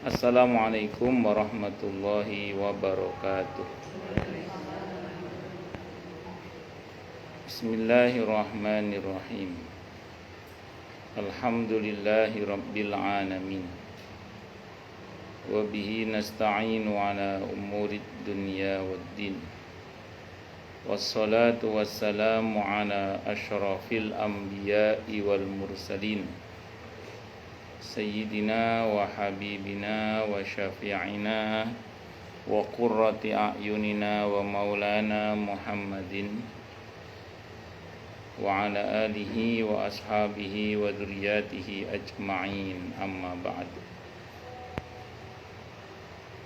Assalamualaikum warahmatullahi wabarakatuh. Bismillahirrahmanirrahim. Alhamdulillahi rabbil alamin. Wa bihi nasta'inu ala umurid dunya waddin. Wassalatu wassalamu ala asyrafil anbiya'i wal mursalin, Sayyidina wa habibina wa syafi'ina wa qurrati a'yunina wa maulana Muhammadin wa ala alihi wa ashabihi wa dzurriyyatihi ajma'in, amma ba'd.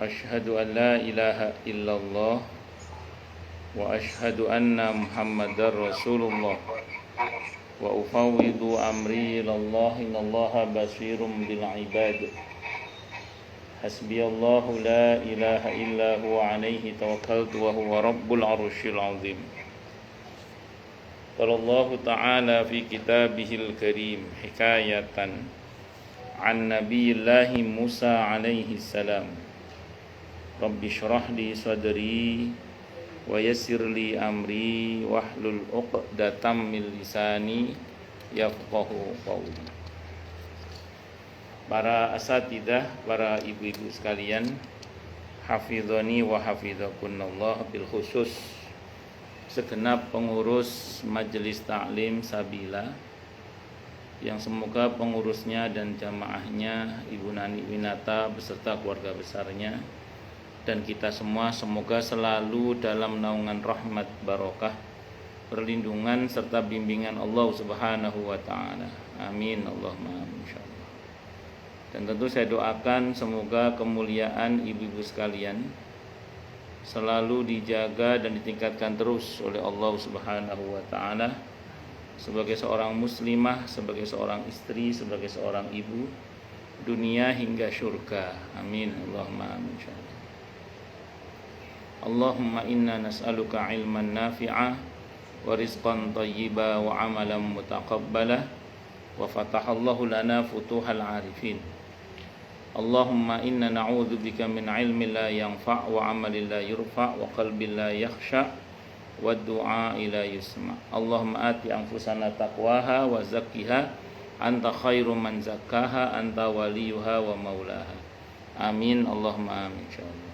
Asyhadu an la ilaha illallah wa asyhadu anna Muhammadar Rasulullah wa ufawwidu amri ilallahi innallaha basirun bil ibad. Hasbiyallahu la ilaha illa huwa alaihi tawakkaltu wa huwa rabbul arsyil azim. Qala Allah ta'ala fi kitabihil karim hikayatan an nabiyillahi Musa alaihi salam. Rabbi shrah li sadri wa yassir li amri wahlul 'uqdatam min lisani yafqahu qawli. Para asatidzah, para ibu-ibu sekalian, hafizani wa hafizakunallah, bil khusus segenap pengurus Majelis Ta'lim Sabila yang semoga pengurusnya dan jamaahnya Ibu Nani Winata beserta keluarga besarnya dan kita semua semoga selalu dalam naungan rahmat barokah, perlindungan serta bimbingan Allah Subhanahu wa taala. Amin Allahumma amin insyaallah. Dan tentu saya doakan semoga kemuliaan ibu-ibu sekalian selalu dijaga dan ditingkatkan terus oleh Allah Subhanahu wa taala sebagai seorang muslimah, sebagai seorang istri, sebagai seorang ibu, dunia hingga syurga. Amin Allahumma amin insyaallah. Allahumma inna nas'aluka ilman nafi'a wa rizqan thayyiba wa amalan mutaqabbala wa fatahallahu lana futuhal arifin. Allahumma inna na'udzubika min ilmin la yanfa' wa amalin la yurfa' wa qalbin la yakhsha' wa du'a la yusma'. Allahumma ati anfusana taqwaha wa zakkiha anta khairu man zakkaha anta waliyuha wa maulaha. Amin Allahumma amin insyaallah.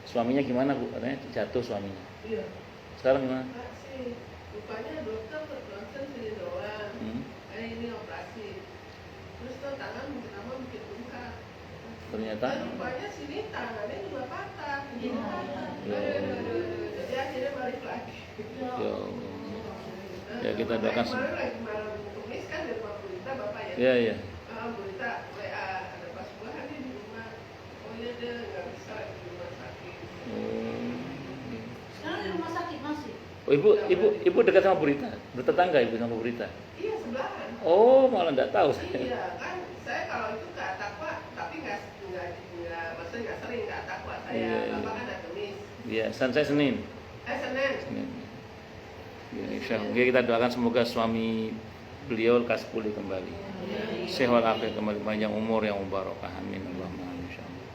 Suaminya gimana Bu? Katanya jatuh suaminya. Iya. Sekarang gimana? Operasi. Rupanya dokter ronsen sini doang. Ini operasi. Terus tuh tangan makin lama makin bengkak. Ternyata Rupanya sini tangannya juga patah. Ini patah. Ya. Jadi akhirnya balik lagi. Ya Allah. Ya kita doakan Kemarin lagi malam tulis kan dari Pak Burita Bapak ya. Iya iya. Burita WA ada pas bulan di rumah. Oh iya deh nggak bisa di rumah sakit. Sekarang di rumah sakit masih? Oh, ibu dekat sama Burita, bertetangga ibu sama Burita. Iya sebelahan. Oh malah nggak tahu saya. Iya kan saya kalau itu nggak takwa tapi nggak maksudnya nggak sering nggak takwa saya. Iya, iya. Bapak kan ada Kamis. Iya, saya Senin. Senin. Senin. Ya, insyaallah. Oke, kita doakan semoga suami beliau lekas pulih kembali. Sehat walafiat kembali, panjang umur yang mubarakah. Amin Allahumma amin insyaallah.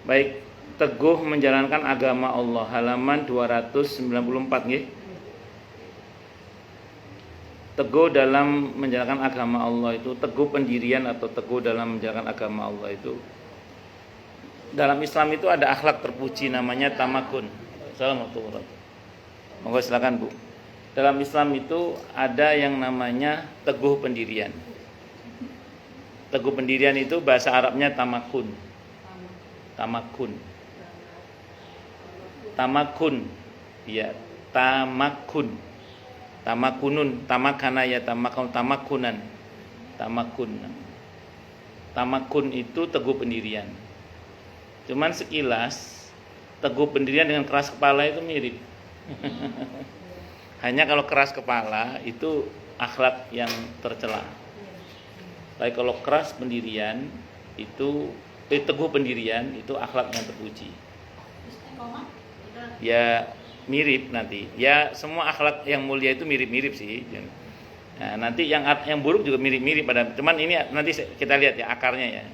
Baik, teguh menjalankan agama Allah, halaman 294 nggih. Teguh dalam menjalankan agama Allah itu, teguh pendirian atau teguh dalam menjalankan agama Allah itu, dalam Islam itu ada akhlak terpuji namanya tamakun. Assalamualaikum warahmatullahi wabarakatuh. Monggo silakan Bu. Dalam Islam itu ada yang namanya teguh pendirian. Teguh pendirian itu bahasa Arabnya tamakun. Tamakun. Tamakun. Ya, tamakun. Tamakunun, tamakana ya tamakun, tamakunan. Tamakun. Tamakun itu teguh pendirian. Cuman sekilas teguh pendirian dengan keras kepala itu mirip. Hanya kalau keras kepala itu akhlak yang tercela. Tapi kalau keras pendirian itu teguh pendirian itu akhlak yang terpuji. Ya mirip nanti. Ya semua akhlak yang mulia itu mirip-mirip sih. Nah, nanti yang buruk juga mirip-mirip pada. Cuman ini nanti kita lihat ya akarnya ya.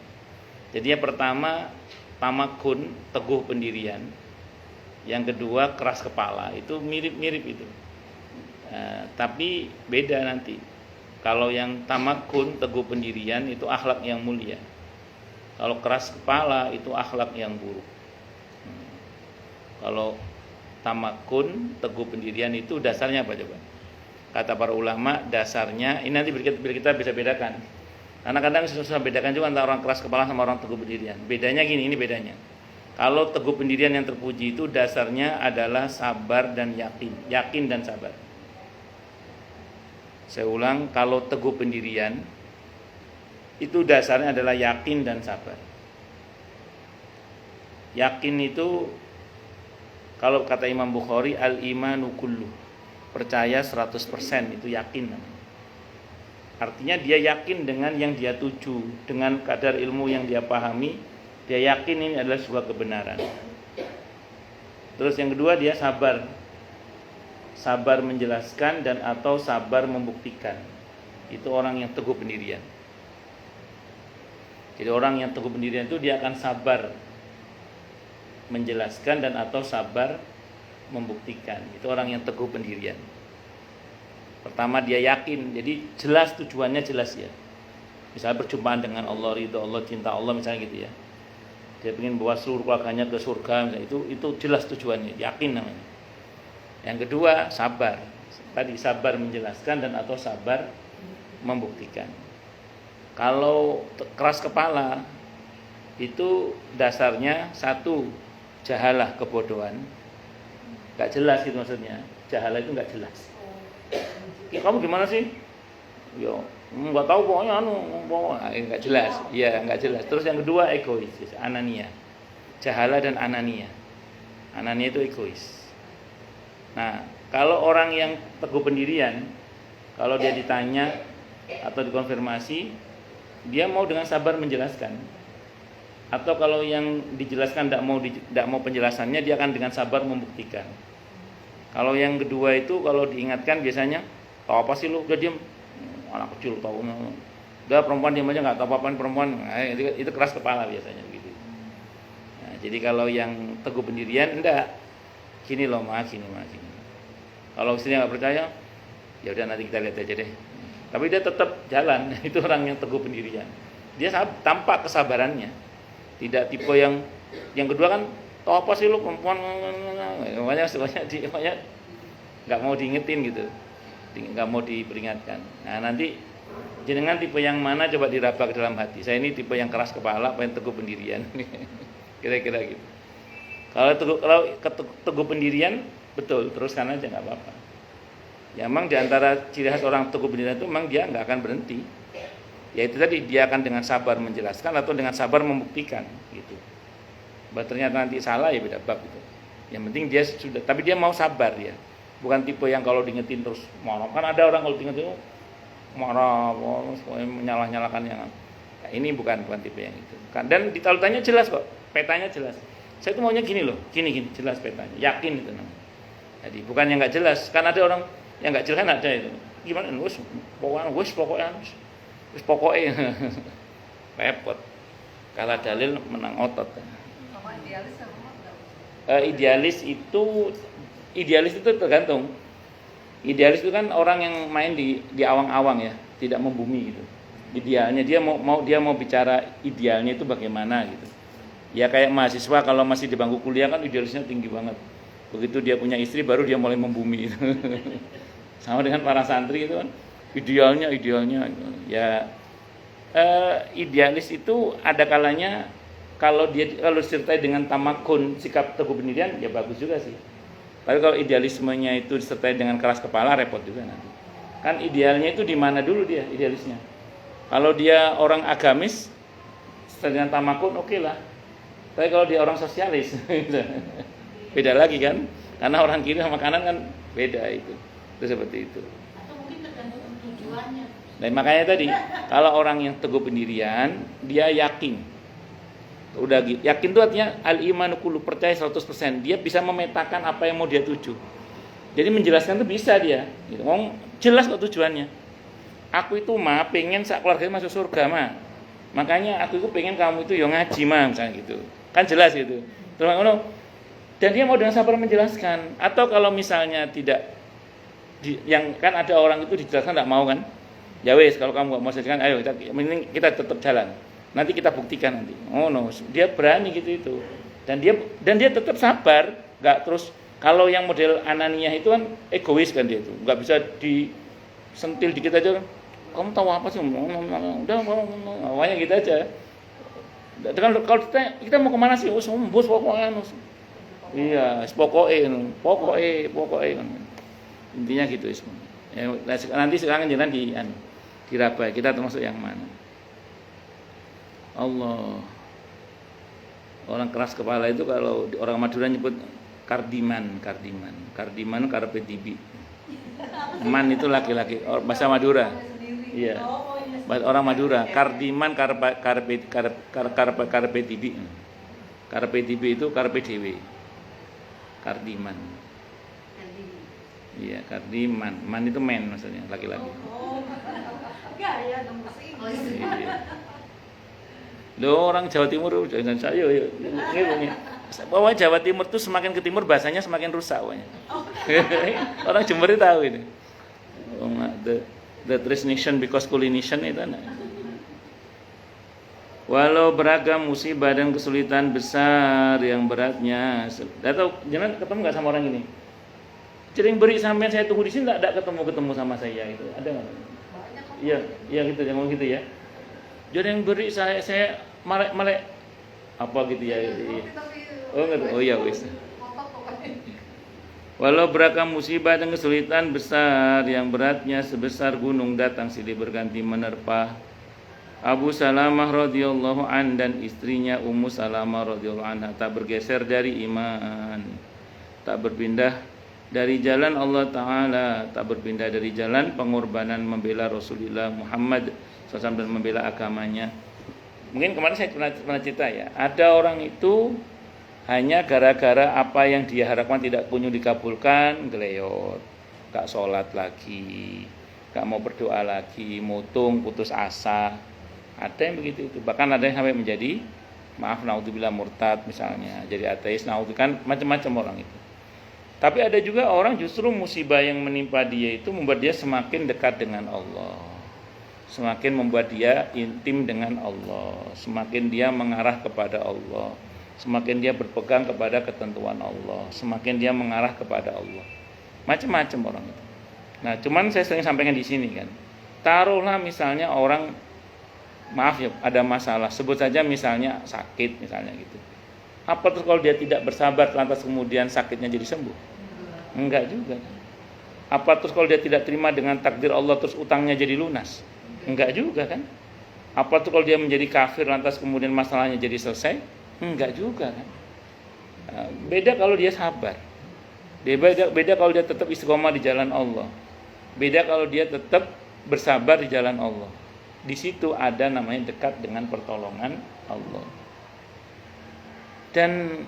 Jadi yang pertama tamakun, teguh pendirian. Yang kedua keras kepala. Itu mirip-mirip itu. Tapi beda nanti. Kalau yang tamakun, teguh pendirian itu akhlak yang mulia. Kalau keras kepala itu akhlak yang buruk. Kalau tamakun, teguh pendirian itu dasarnya apa coba? Kata para ulama dasarnya, ini nanti biar kita bisa bedakan. Karena kadang susah bedakan juga antara orang keras kepala sama orang teguh pendirian. Bedanya gini, ini bedanya. Kalau teguh pendirian yang terpuji itu dasarnya adalah sabar dan yakin dan sabar. Saya ulang, kalau teguh pendirian itu dasarnya adalah yakin dan sabar. Yakin itu kalau kata Imam Bukhari al-imanu kullu, percaya 100% itu yakin namanya. Artinya dia yakin dengan yang dia tuju, dengan kadar ilmu yang dia pahami, dia yakin ini adalah sebuah kebenaran. Terus yang kedua dia sabar. Sabar menjelaskan dan atau sabar membuktikan. Itu orang yang teguh pendirian. Jadi orang yang teguh pendirian itu dia akan sabar menjelaskan dan atau sabar membuktikan. Itu orang yang teguh pendirian. Pertama dia yakin, jadi jelas tujuannya jelas ya. Misalnya perjumpaan dengan Allah, ridho Allah, cinta Allah misalnya gitu ya. Dia ingin bawa seluruh keluarganya ke surga misalnya, itu jelas tujuannya, yakin namanya. Yang kedua sabar. Tadi sabar menjelaskan dan atau sabar membuktikan. Kalau keras kepala itu dasarnya satu, jahalah, kebodohan. Gak jelas itu maksudnya. Jahalah itu gak jelas. Ya kamu gimana sih? Ya nggak tahu pokoknya nggak jelas. Ya nggak jelas. Terus yang kedua egois, anania. Jahala dan anania. Anania itu egois. Nah kalau orang yang teguh pendirian, kalau dia ditanya atau dikonfirmasi, dia mau dengan sabar menjelaskan. Atau kalau yang dijelaskan tidak mau penjelasannya, dia akan dengan sabar membuktikan. Kalau yang kedua itu kalau diingatkan biasanya, tahu apa sih lu? Udah diam. Anak kecil tahu. Udah perempuan diam aja, nggak tahu apa-apaan perempuan. Itu keras kepala biasanya begitu. Nah, jadi kalau yang teguh pendirian enggak. Gini loh, gini. Kalau istrinya nggak percaya, ya udah nanti kita lihat aja deh. Tapi dia tetap jalan. Itu orang yang teguh pendirian. Dia tampak kesabarannya. Tidak tipe yang kedua kan, tahu apa sih lu perempuan, banyak nggak mau diingetin gitu, nggak mau diperingatkan. Nah nanti jenengan tipe yang mana coba diraba ke dalam hati. Saya ini tipe yang keras kepala, apa yang teguh pendirian, kira-kira gitu. Kalau teguh pendirian betul, teruskan aja nggak apa-apa. Ya emang diantara ciri khas orang teguh pendirian itu memang dia nggak akan berhenti. Yaitu tadi dia akan dengan sabar menjelaskan atau dengan sabar membuktikan gitu. Bahwa ternyata nanti salah ya beda bab itu. Yang penting dia sudah, tapi dia mau sabar ya. Bukan tipe yang kalau diingetin terus marah. Kan ada orang kalau diingetin marah, menyalah-nyalakan yang. Nah, ini bukan tipe yang itu. Dan ditalutannya jelas kok, petanya jelas. Saya tuh maunya gini loh, gini jelas petanya, yakin itu namanya. Jadi bukan yang nggak jelas. Kan ada orang yang nggak jelas kan ada itu. Gimana? Pokoknya repot. Kalah dalil menang otot. Idealis itu tergantung. Idealis itu kan orang yang main di awang-awang ya, tidak membumi gitu. Idealnya dia mau bicara idealnya itu bagaimana gitu. Ya kayak mahasiswa kalau masih di bangku kuliah kan idealisnya tinggi banget. Begitu dia punya istri baru dia mulai membumi gitu. Sama dengan para santri itu kan idealnya ya idealis itu ada kalanya kalau disertai dengan tamakun, sikap teguh pendirian ya bagus juga sih. Tapi kalau idealismenya itu disertai dengan keras kepala repot juga nanti. Kan idealnya itu di mana dulu dia idealisnya. Kalau dia orang agamis disertai dengan tamakun oke lah. Tapi kalau dia orang sosialis beda lagi kan. Karena orang kiri sama kanan kan beda itu. Itu seperti itu. Nah, makanya tadi kalau orang yang teguh pendirian dia yakin. Udah yakin itu artinya al-imanu kullu, percaya 100%. Dia bisa memetakan apa yang mau dia tuju. Jadi menjelaskan itu bisa dia. Gitu. Ngomong jelas kok tujuannya. Aku itu pengen sak keluarganya masuk surga Makanya aku itu pengen kamu itu yang ngaji mah misalnya gitu. Kan jelas gitu. Terus dan dia mau dengan sabar menjelaskan. Atau kalau misalnya tidak yang kan ada orang itu dijelaskan tidak mau kan? Ya wes kalau kamu nggak mau jelaskan, ayo kita tetap jalan. Nanti kita buktikan nanti. Oh no, dia berani gitu itu. Dan dia tetap sabar, nggak terus. Kalau yang model Ananiah itu kan egois kan dia itu, nggak bisa disentil dikit aja. Kamu tahu apa sih? Udah, awalnya gitu aja. Dengan kalau kita mau kemana sih? Oh, bos pokoknya. Iya, pokoknya. Intinya gitu ya, nanti sekarang jalan dirabai kita termasuk yang mana. Allah. Orang keras kepala itu kalau orang Madura nyebut kardiman karpe tibi. Man itu laki-laki, bahasa Madura. Iya. Orang Madura, kardiman karpe tibi. Karpe tibi itu karpe dewe. Kardiman. Iya, kardiman. Man itu men maksudnya, laki-laki. Gaya dong mesin. Loh, orang Jawa Timur jangan saya bahwa Jawa Timur tuh semakin ke timur bahasanya semakin rusak pokoknya. Orang Jember itu tahu ini. The Tres Nation because Culination itu nah. Walau beragam musibah dan kesulitan besar yang beratnya. Atau jangan ketemu nggak sama orang ini? Sering beri sampean saya tunggu di sini enggak ketemu sama saya itu. Ada enggak? Iya gitu jangan gitu ya. Jadi yang beri saya malek apa gitu ya. Oh iya wis. Walau beragam musibah dan kesulitan besar yang beratnya sebesar gunung datang silih berganti menerpa. Abu Salamah radhiyallahu an dan istrinya Ummu Salamah radhiyallahu anha tak bergeser dari iman, tak berpindah dari jalan Allah Ta'ala, tak berpindah dari jalan pengorbanan membela Rasulullah Muhammad SAW dan membela agamanya. Mungkin kemarin saya pernah cerita ya, ada orang itu hanya gara-gara apa yang dia harapkan tidak kunjung dikabulkan, geleyot, gak sholat lagi, gak mau berdoa lagi, mutung, putus asa. Ada yang begitu itu. Bahkan ada yang sampai menjadi, maaf, naudzubillah murtad misalnya, jadi ateis, naudzubillah, kan macam-macam orang itu. Tapi ada juga orang justru musibah yang menimpa dia itu membuat dia semakin dekat dengan Allah, semakin membuat dia intim dengan Allah, semakin dia mengarah kepada Allah, semakin dia berpegang kepada ketentuan Allah, semakin dia mengarah kepada Allah. Macam-macam orang itu. Nah, cuman saya sering sampaikan di sini kan. Taruhlah misalnya orang, maaf ya, ada masalah, sebut saja misalnya sakit misalnya gitu. Apa terus kalau dia tidak bersabar lantas kemudian sakitnya jadi sembuh? Enggak juga kan. Apa terus kalau dia tidak terima dengan takdir Allah terus utangnya jadi lunas? Enggak juga kan. Apa terus kalau dia menjadi kafir lantas kemudian masalahnya jadi selesai? Enggak juga kan. Beda kalau dia sabar. Beda kalau dia tetap istiqomah di jalan Allah. Beda kalau dia tetap bersabar di jalan Allah. Di situ ada namanya dekat dengan pertolongan Allah. Dan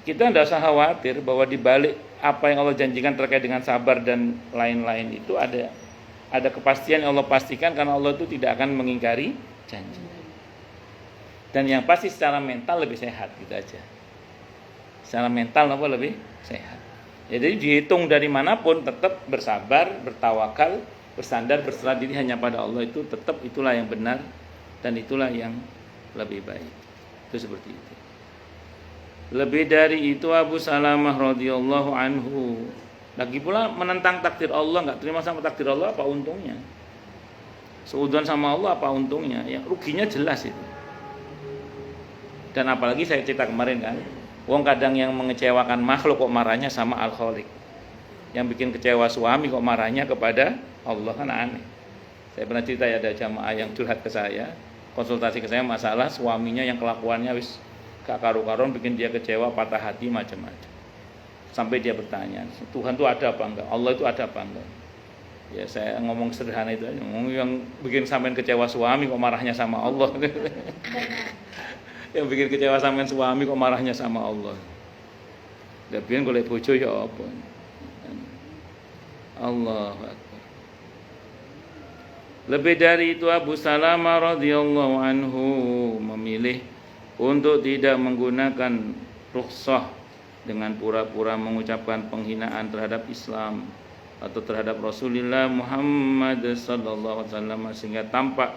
kita tidak usah khawatir bahwa di balik apa yang Allah janjikan terkait dengan sabar dan lain-lain itu ada kepastian yang Allah pastikan, karena Allah itu tidak akan mengingkari janji. Dan yang pasti secara mental lebih sehat gitu aja. Secara mental lebih sehat. Jadi dihitung dari manapun tetap bersabar, bertawakal, bersandar, berserah diri hanya pada Allah, itu tetap itulah yang benar dan itulah yang lebih baik. Itu seperti itu. Lebih dari itu Abu Salamah radhiyallahu anhu lagi pula menentang takdir Allah, enggak terima sama takdir Allah, apa untungnya? Seudon sama Allah apa untungnya? Yang ruginya jelas itu. Dan apalagi saya cerita kemarin kan, wong kadang yang mengecewakan makhluk kok marahnya sama Al-Khaliq. Yang bikin kecewa suami kok marahnya kepada Allah, kan aneh. Saya pernah cerita ya, ada jamaah yang curhat ke saya, konsultasi ke saya masalah suaminya yang kelakuannya wis gak karu-karuan, bikin dia kecewa, patah hati, macam-macam. Sampai dia bertanya, Tuhan itu ada apa enggak? Allah itu ada apa enggak? Ya saya ngomong sederhana itu aja, ngomong yang bikin sampean kecewa suami kok marahnya sama Allah. Yang bikin kecewa sampean suami kok marahnya sama Allah. Lah biyen golek bojo ya apa? Allah Akbar. Lebih dari itu Abu Salamah radhiyallahu anhu memilih untuk tidak menggunakan rukhsah dengan pura-pura mengucapkan penghinaan terhadap Islam atau terhadap Rasulullah Muhammad sallallahu alaihi wasallam sehingga tampak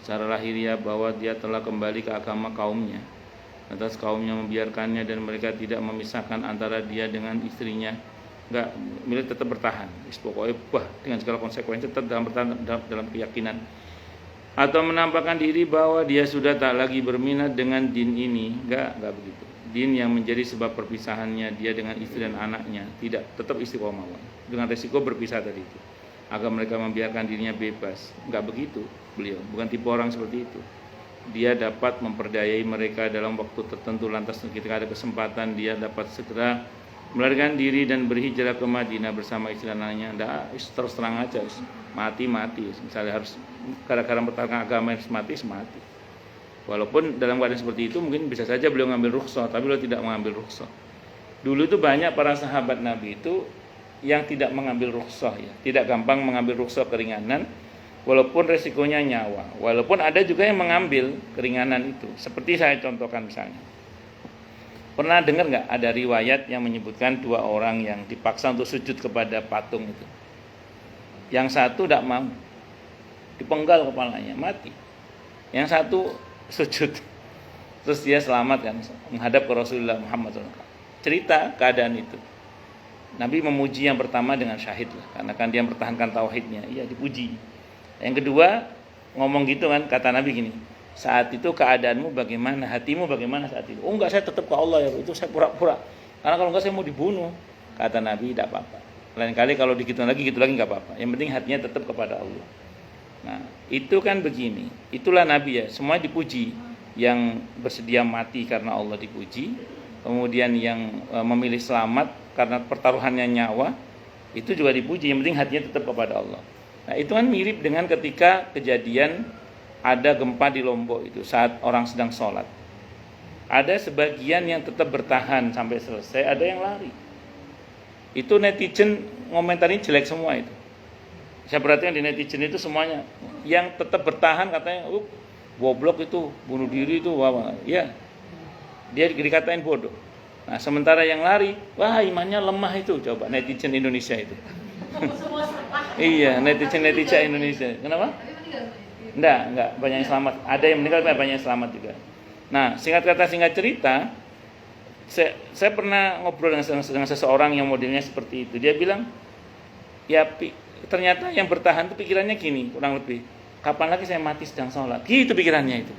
secara lahiriah bahwa dia telah kembali ke agama kaumnya. Atas kaumnya membiarkannya dan mereka tidak memisahkan antara dia dengan istrinya. Enggak, milik tetap bertahan. Pokoknya dengan segala konsekuensi tetap bertahan dalam keyakinan. Atau menampakkan diri bahwa dia sudah tak lagi berminat dengan din ini. Enggak begitu. Din yang menjadi sebab perpisahannya dia dengan istri dan anaknya tidak, tetap istiqomah dengan resiko berpisah tadi itu. Agar mereka membiarkan dirinya bebas. Enggak begitu beliau, bukan tipe orang seperti itu. Dia dapat memperdayai mereka dalam waktu tertentu, lantas ketika ada kesempatan dia dapat segera melarikan diri dan berhijrah ke Madinah bersama istri dan anaknya. Terus terang aja, mati. Misalnya harus gara-gara mempertahankan agama harus mati. Walaupun dalam keadaan seperti itu mungkin bisa saja beliau mengambil rukhsah, tapi beliau tidak mengambil rukhsah. Dulu itu banyak para sahabat Nabi itu yang tidak mengambil rukhsah ya, tidak gampang mengambil rukhsah keringanan. Walaupun resikonya nyawa, walaupun ada juga yang mengambil keringanan itu. Seperti saya contohkan misalnya. Pernah dengar nggak ada riwayat yang menyebutkan 2 orang yang dipaksa untuk sujud kepada patung itu. Yang satu tidak mau, dipenggal kepalanya, mati. Yang satu sujud, terus dia selamat kan, menghadap ke Rasulullah Muhammad SAW. Cerita keadaan itu. Nabi memuji yang pertama dengan syahid lah, karena kan dia mempertahankan tauhidnya. Iya, dipuji. Yang kedua ngomong gitu kan, kata Nabi gini, saat itu keadaanmu bagaimana, hatimu bagaimana saat itu? Oh enggak, saya tetap ke Allah ya, itu saya pura-pura, karena kalau enggak saya mau dibunuh. Kata Nabi, tidak apa-apa, lain kali kalau gitu lagi enggak apa-apa, yang penting hatinya tetap kepada Allah. Nah itu kan begini, itulah Nabi ya, semua dipuji. Yang bersedia mati karena Allah dipuji, kemudian yang memilih selamat karena pertaruhannya nyawa, itu juga dipuji, yang penting hatinya tetap kepada Allah. Nah itu kan mirip dengan ketika kejadian ada gempa di Lombok itu saat orang sedang sholat. Ada sebagian yang tetap bertahan sampai selesai, ada yang lari. Itu netizen ngomentarin jelek semua itu. Saya perhatikan di netizen itu semuanya yang tetap bertahan katanya, goblok itu, bunuh diri itu, ya dia dikatain bodoh. Nah sementara yang lari, wah imannya lemah itu, coba netizen Indonesia itu. Iya, netizen Indonesia. Kenapa? Enggak, banyak yang selamat. Ada yang meninggal, banyak yang selamat juga. Nah, singkat kata singkat cerita, saya pernah ngobrol dengan seseorang yang modelnya seperti itu. Dia bilang, ya ternyata yang bertahan itu pikirannya gini, kurang lebih. Kapan lagi saya mati sedang sholat? Gitu pikirannya itu.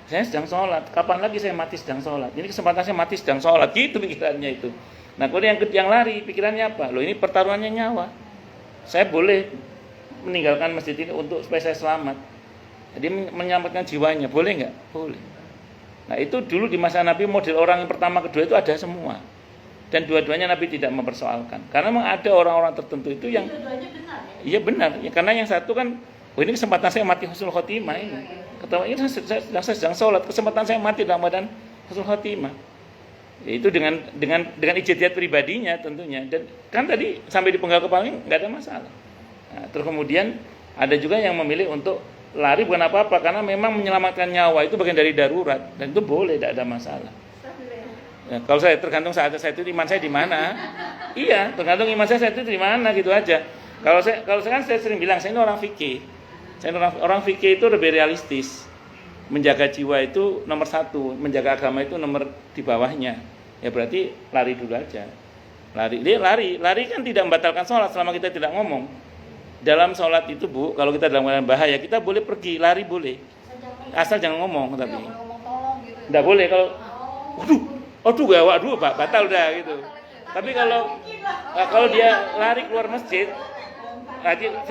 Saya sedang sholat, kapan lagi saya mati sedang sholat? Ini kesempatan saya mati sedang sholat, gitu pikirannya itu. Nah, kalau yang lari, pikirannya apa? Loh, ini pertaruhannya nyawa. Saya boleh meninggalkan masjid ini untuk supaya saya selamat. Jadi menyelamatkan jiwanya, boleh nggak? Boleh. Nah, itu dulu di masa Nabi model orang yang pertama, kedua itu ada semua. Dan dua-duanya Nabi tidak mempersoalkan. Karena memang ada orang-orang tertentu itu yang dua-duanya benar ya? Iya benar. Ya, karena yang satu kan, ini kesempatan saya mati husnul khotimah ini. Kata ini saya sedang sholat, kesempatan saya mati dalam badan husnul khotimah. Ya, itu dengan ijtihad pribadinya tentunya, dan kan tadi sampai dipenggal kepalanya nggak ada masalah. Nah, terus kemudian ada juga yang memilih untuk lari bukan apa-apa karena memang menyelamatkan nyawa itu bagian dari darurat dan itu boleh, tidak ada masalah. Ya, kalau saya tergantung saat saya itu iman saya di mana. Iya, tergantung iman saya itu di mana gitu aja. Kalau saya kan saya sering bilang saya ini orang fikih. Saya orang fikih itu lebih realistis. Menjaga jiwa itu nomor 1, menjaga agama itu nomor di bawahnya. Ya berarti lari dulu aja. Lari kan tidak membatalkan sholat selama kita tidak ngomong. Dalam sholat itu Bu, kalau kita dalam keadaan bahaya, kita boleh pergi, lari boleh. Asal jangan ngomong tapi. Enggak boleh kalau aduh batal udah gitu. Tapi kalau dia lari keluar masjid,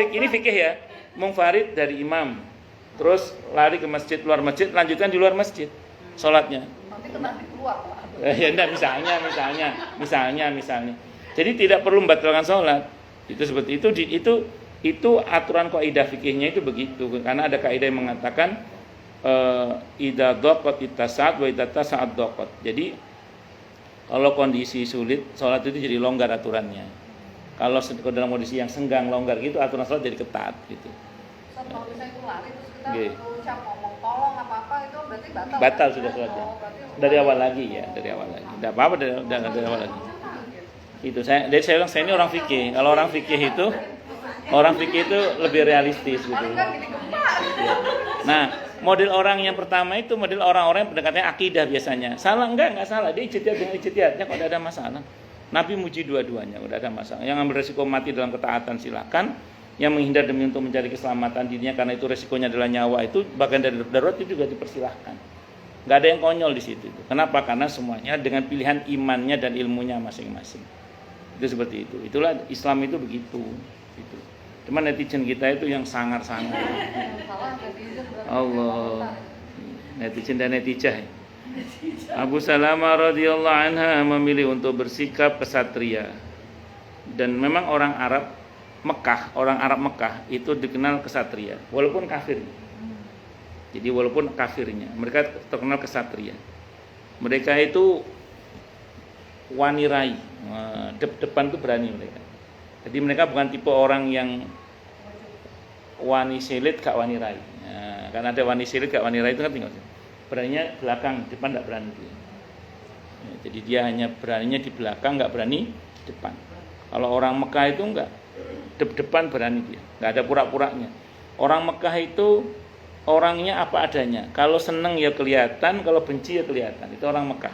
ini fikih ya, munfarid dari imam. Terus lari ke masjid, luar masjid, lanjutkan di luar masjid sholatnya. Nanti kena keluar. Ya enggak, misalnya. Jadi tidak perlu membatalkan sholat. Itu seperti itu aturan kaidah fikihnya itu begitu. Karena ada kaidah yang mengatakan idza dhaqat ittasat wa idza tasat dhaqat. Jadi kalau kondisi sulit, sholat itu jadi longgar aturannya. Kalau dalam kondisi yang senggang, longgar gitu, aturan sholat jadi ketat gitu. Kalau misalnya itu lari terus kita Nggih. ucap ngomong tolong apa-apa itu berarti batal. Batal kan? sudah sholatnya. Oh, berarti Dari awal lagi ya, dari awal lagi. Tidak apa-apa dari awal lagi. Itu saya bilang saya ini orang fikih. Kalau orang fikih itu lebih realistis gitu. paling kan gini gempa. Ya. Nah, model orang yang pertama itu model orang-orang yang pendekatannya akidah biasanya. Salah enggak salah. Dia ijtihad dengan ijtihadnya kok tidak ada masalah. Nabi muji dua-duanya, udah ada masalah. Yang ambil resiko mati dalam ketaatan silakan. Yang menghindar demi untuk mencari keselamatan dirinya karena itu resikonya adalah nyawa itu bagian dari darurat itu juga dipersilahkan. Nggak ada yang konyol di situ. Kenapa? Karena semuanya dengan pilihan imannya dan ilmunya masing-masing. Itu seperti itu. Itulah Islam itu begitu. Gitu. Cuma netizen kita itu yang sangar-sangar. Salah netizen berarti. Allah. Netizen dan netijah. Abu Salamah radhiyallahu anha memilih untuk bersikap kesatria. Dan memang orang Arab Mekah itu dikenal kesatria, walaupun kafir. Jadi walaupun kafirnya, mereka terkenal kesatria. Mereka itu wanirai, depan itu berani mereka. Jadi mereka bukan tipe orang yang wani silit gak wani rai. Nah, karena ada wani silit gak wani rai itu kan tinggal. Beraninya belakang, depan gak berani dia. Ya, jadi dia hanya beraninya di belakang, gak berani di depan. Kalau orang Mekah itu enggak, depan berani dia, nggak ada pura-puranya. Orang Mekah itu orangnya apa adanya. Kalau seneng ya kelihatan, kalau benci ya kelihatan. Itu orang Mekah.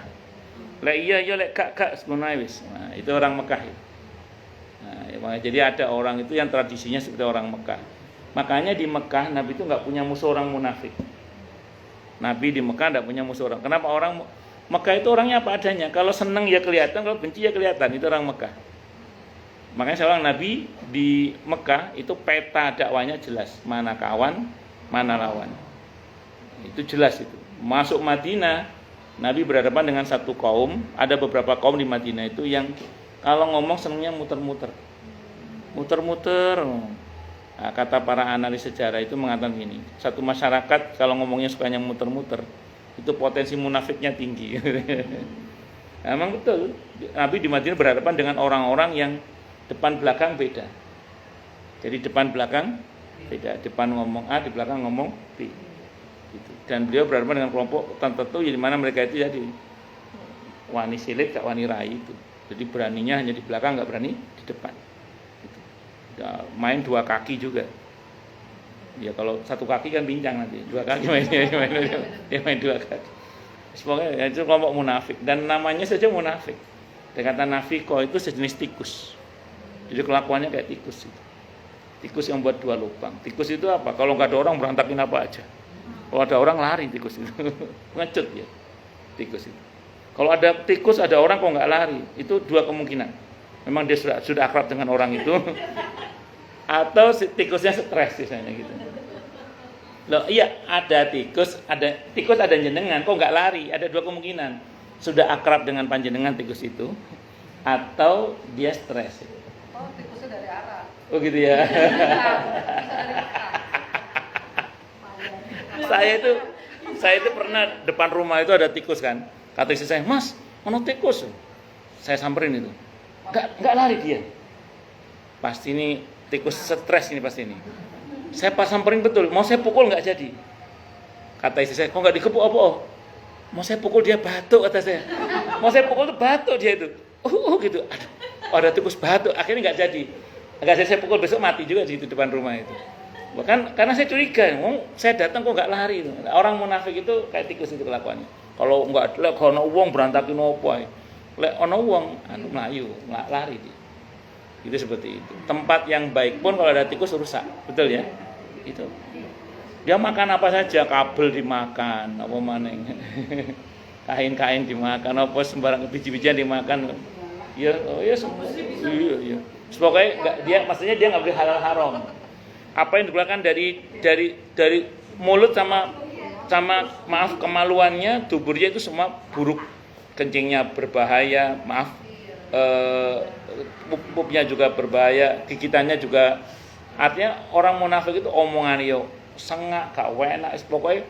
Lek iya ya lek kak sebenarnya wis. Nah, itu orang Mekah. Nah, ya, jadi ada orang itu yang tradisinya seperti orang Mekah. Makanya di Mekah Nabi itu nggak punya musuh orang munafik. Nabi di Mekah nggak punya musuh orang. Kenapa? Orang Mekah itu orangnya apa adanya. Kalau seneng ya kelihatan, kalau benci ya kelihatan. Itu orang Mekah. Makanya seorang Nabi di Mekah itu peta dakwanya jelas, mana kawan, mana lawan. Itu jelas itu. Masuk Madinah, Nabi berhadapan dengan satu kaum, ada beberapa kaum di Madinah itu yang kalau ngomong senangnya muter-muter. Muter-muter. Nah, kata para analis sejarah itu mengatakan gini, satu masyarakat kalau ngomongnya sukanya muter-muter, itu potensi munafiknya tinggi. Emang betul, Nabi di Madinah berhadapan dengan orang-orang yang depan belakang beda. Jadi depan belakang beda. Depan ngomong A, di belakang ngomong B. Gitu. Dan beliau berhadapan dengan kelompok tertentu di mana mereka itu jadi wani silit, gak wani rai itu. Jadi beraninya hanya di belakang, gak berani di depan. Gitu. Main dua kaki juga. Ya kalau satu kaki kan bincang nanti. Dua kaki dia main dua kaki. Semoga itu kelompok munafik dan namanya saja munafik. Dan kata nafiko itu sejenis tikus. Jadi kelakuannya kayak tikus itu. Tikus yang buat dua lubang. Tikus itu apa? Kalau nggak ada orang berantakin apa aja. Kalau ada orang lari tikus itu. Ngecut ya. Tikus itu. Kalau ada tikus ada orang kok nggak lari. Itu dua kemungkinan. Memang dia sudah akrab dengan orang itu. Atau si tikusnya stres misalnya gitu. Loh iya ada tikus ada jenengan kok nggak lari. Ada dua kemungkinan. Sudah akrab dengan panjenengan tikus itu. Atau dia stres. Oh, tikusnya dari Arab. Oh gitu ya. Saya itu pernah depan rumah itu ada tikus kan. Kata istri saya, "Mas, mana tikus?" Saya samperin itu. Enggak lari dia. Pasti ini tikus stres ini pasti ini. Saya pas samperin betul, mau saya pukul enggak jadi. Kata istri saya, "Kok enggak dikepuk apa?" Mau saya pukul dia batuk kata saya. Mau saya pukul tuh batuk dia itu. Gitu. Aduh. Ada tikus batuk, akhirnya nggak jadi. Nggak saya pukul besok mati juga di situ depan rumah itu. Bahkan karena saya curiga, saya datang kok nggak lari. Orang munafik itu kayak tikus itu kelakuannya. Kalau nggak, kalau ono uang berantakin apa? Lek ono uang, melayu, nggak lari dia. Itu seperti itu. Tempat yang baik pun kalau ada tikus rusak, betul ya? Itu. Dia makan apa saja, kabel dimakan, apa maneng, kain-kain dimakan, apa sembarang biji-bijian dimakan. Ya, semua. Iya. Pokoknya maksudnya dia nggak boleh halal haram. Apa yang dikeluarkan dari mulut sama maaf kemaluannya, tuburnya itu semua buruk. Kencingnya berbahaya, pupnya juga berbahaya, gigitannya juga. Artinya orang munafik itu omongan yo sengak, gak enak, pokoknya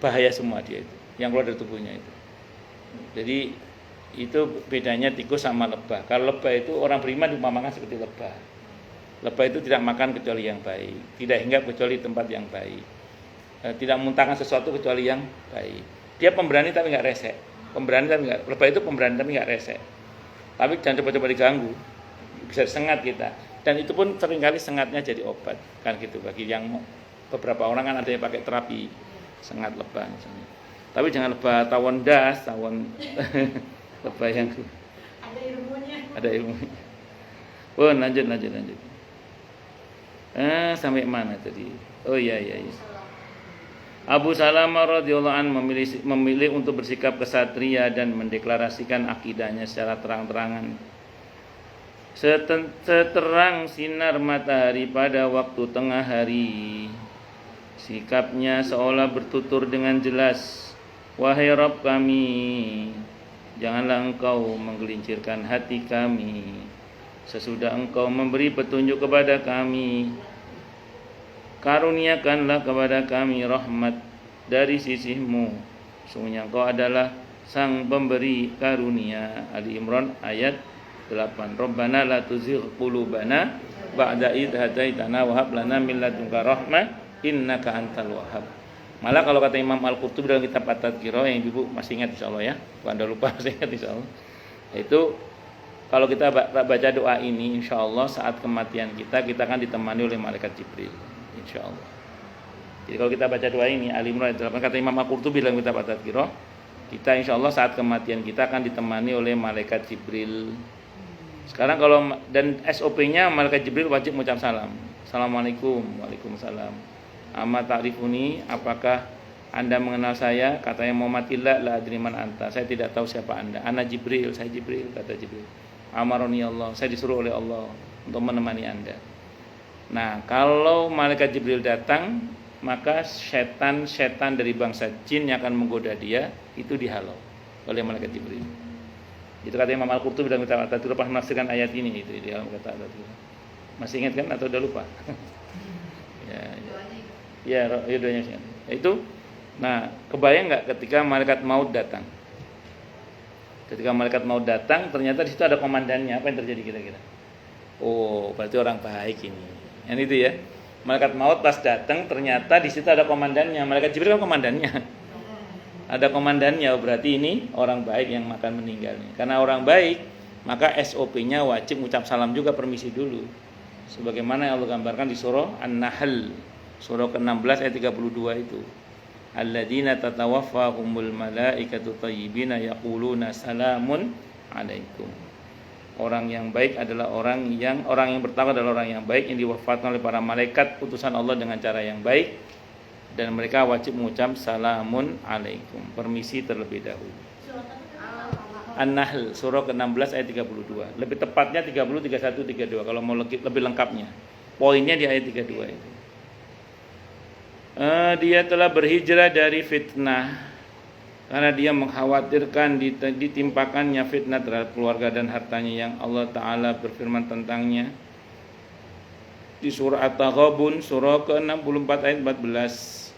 bahaya semua dia itu. Yang keluar dari tubuhnya itu. Jadi itu bedanya tikus sama lebah. Kalau lebah itu orang beriman diumpamakan seperti lebah. Lebah itu tidak makan kecuali yang baik, tidak hinggap kecuali tempat yang baik, tidak muntahkan sesuatu kecuali yang baik. Dia pemberani tapi nggak rese. Lebah itu pemberani tapi nggak rese. Tapi jangan coba-coba diganggu, bisa sengat kita. Dan itu pun seringkali sengatnya jadi obat, kan gitu. Bagi yang beberapa orang kan ada yang pakai terapi sengat lebah misalnya. Tapi jangan lebah tawon das, tawon lebah yang ada ilmunya. Oh, lanjut. Sampai mana tadi? Oh iya. Abu Salamah radhiyallahu an memilih untuk bersikap kesatria dan mendeklarasikan akidahnya secara terang-terangan. Seterang sinar matahari pada waktu tengah hari, sikapnya seolah bertutur dengan jelas, "Wahai Rabb kami, janganlah engkau menggelincirkan hati kami sesudah engkau memberi petunjuk kepada kami. Karuniakanlah kepada kami rahmat dari sisimu. Sungguhnya engkau adalah sang pemberi karunia." Ali Imran ayat 8. Rabbana la tuzigh qulubana ba'da idh hadaitana wa hab lana min ladunka rahmah innaka antal wahhab. Malah kalau kata Imam Al-Qurtubi dalam kitab At-Tadhkirah yang Ibu masih ingat insyaallah ya. Kalau Anda lupa masih ingat insyaallah. Itu kalau kita baca doa ini insyaallah saat kematian kita akan ditemani oleh malaikat Jibril insyaallah. Jadi kalau kita baca doa ini Ali Imran ayat 8 kata Imam Al-Qurtubi dalam kitab At-Tadhkirah, kita insyaallah saat kematian kita akan ditemani oleh malaikat Jibril. Sekarang kalau dan SOP-nya malaikat Jibril wajib mengucap salam. Assalamualaikum, waalaikumsalam. Amma ta'rifuni, apakah Anda mengenal saya? Katanya Muhammad illa la adri man anta. Saya tidak tahu siapa Anda. Ana Jibril, saya Jibril, kata Jibril. Amaroni Allah, saya disuruh oleh Allah untuk menemani Anda. Nah, kalau malaikat Jibril datang, maka setan-setan dari bangsa jin yang akan menggoda dia itu dihalau oleh malaikat Jibril. Itu kata Imam Al-Qurtubi dalam kitab At-Tadhkirah pas menafsirkan ayat ini itu di dalam kata At-Tadhkirah. Masih ingat kan atau udah lupa? Ya, doanya ingat. Itu nah, kebayang enggak ketika malaikat maut datang? Ketika malaikat maut datang, ternyata di situ ada komandannya. Apa yang terjadi kira-kira? Oh, berarti orang baik ini. Yang itu ya. Malaikat maut pas datang, ternyata di situ ada komandannya. Malaikat Jibril kan komandannya. Ada komandannya, berarti ini orang baik yang akan meninggal. Karena orang baik, maka SOP-nya wajib mengucap salam juga, permisi dulu. Sebagaimana yang Allah gambarkan di surah An-Nahl, surah ke-16 ayat 32 itu. Alladzina tatawaffahumul malaikatu thayyibina yaquluna salamun alaikum. Orang yang baik adalah orang yang bertakwa adalah orang yang baik yang diwafatkan oleh para malaikat utusan Allah dengan cara yang baik, dan mereka wajib mengucap salamun alaikum, permisi terlebih dahulu. An-Nahl surah ke-16 ayat 32. Lebih tepatnya 30, 31, 32 kalau mau lebih lengkapnya. Poinnya di ayat 32 itu. Dia telah berhijrah dari fitnah karena dia mengkhawatirkan ditimpakannya fitnah terhadap keluarga dan hartanya yang Allah Ta'ala berfirman tentangnya di surah At-Taghabun surah ke-64 ayat 14.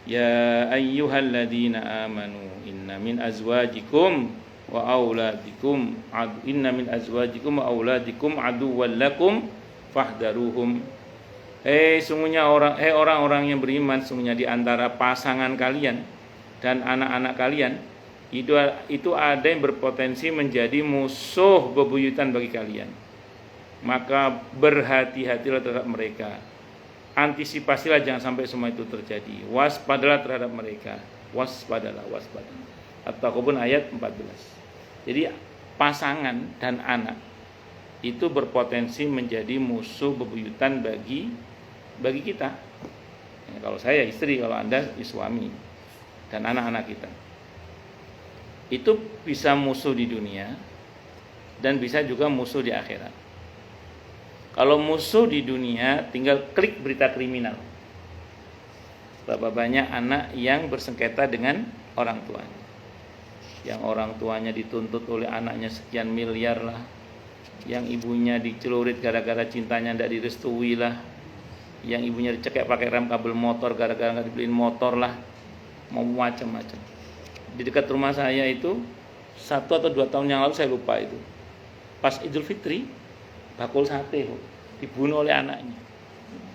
Ya ayyuhalladzina amanu inna min azwajikum wa auladikum aduwwan lakum fahdaruhum. Sungguhnya orang-orang yang beriman, sungguhnya di antara pasangan kalian dan anak-anak kalian itu ada yang berpotensi menjadi musuh bebuyutan bagi kalian. Maka berhati-hatilah terhadap mereka. Antisipasilah jangan sampai semua itu terjadi. Waspadalah terhadap mereka. Waspada. At-Taghabun ayat 14. Jadi pasangan dan anak itu berpotensi menjadi musuh bebuyutan bagi kita. Ya, kalau saya istri, kalau Anda suami dan anak-anak kita. Itu bisa musuh di dunia dan bisa juga musuh di akhirat. Kalau musuh di dunia tinggal klik berita kriminal. Berapa banyak anak yang bersengketa dengan orang tuanya. Yang orang tuanya dituntut oleh anaknya sekian miliar lah. Yang ibunya dicelurit gara-gara cintanya tidak direstui lah. Yang ibunya dicekek pakai rem kabel motor gara-gara nggak dibeliin motor lah. Mau macam-macam. Di dekat rumah saya itu 1 atau 2 tahun yang lalu saya lupa itu. Pas Idul Fitri bakul sate. dibunuh oleh anaknya.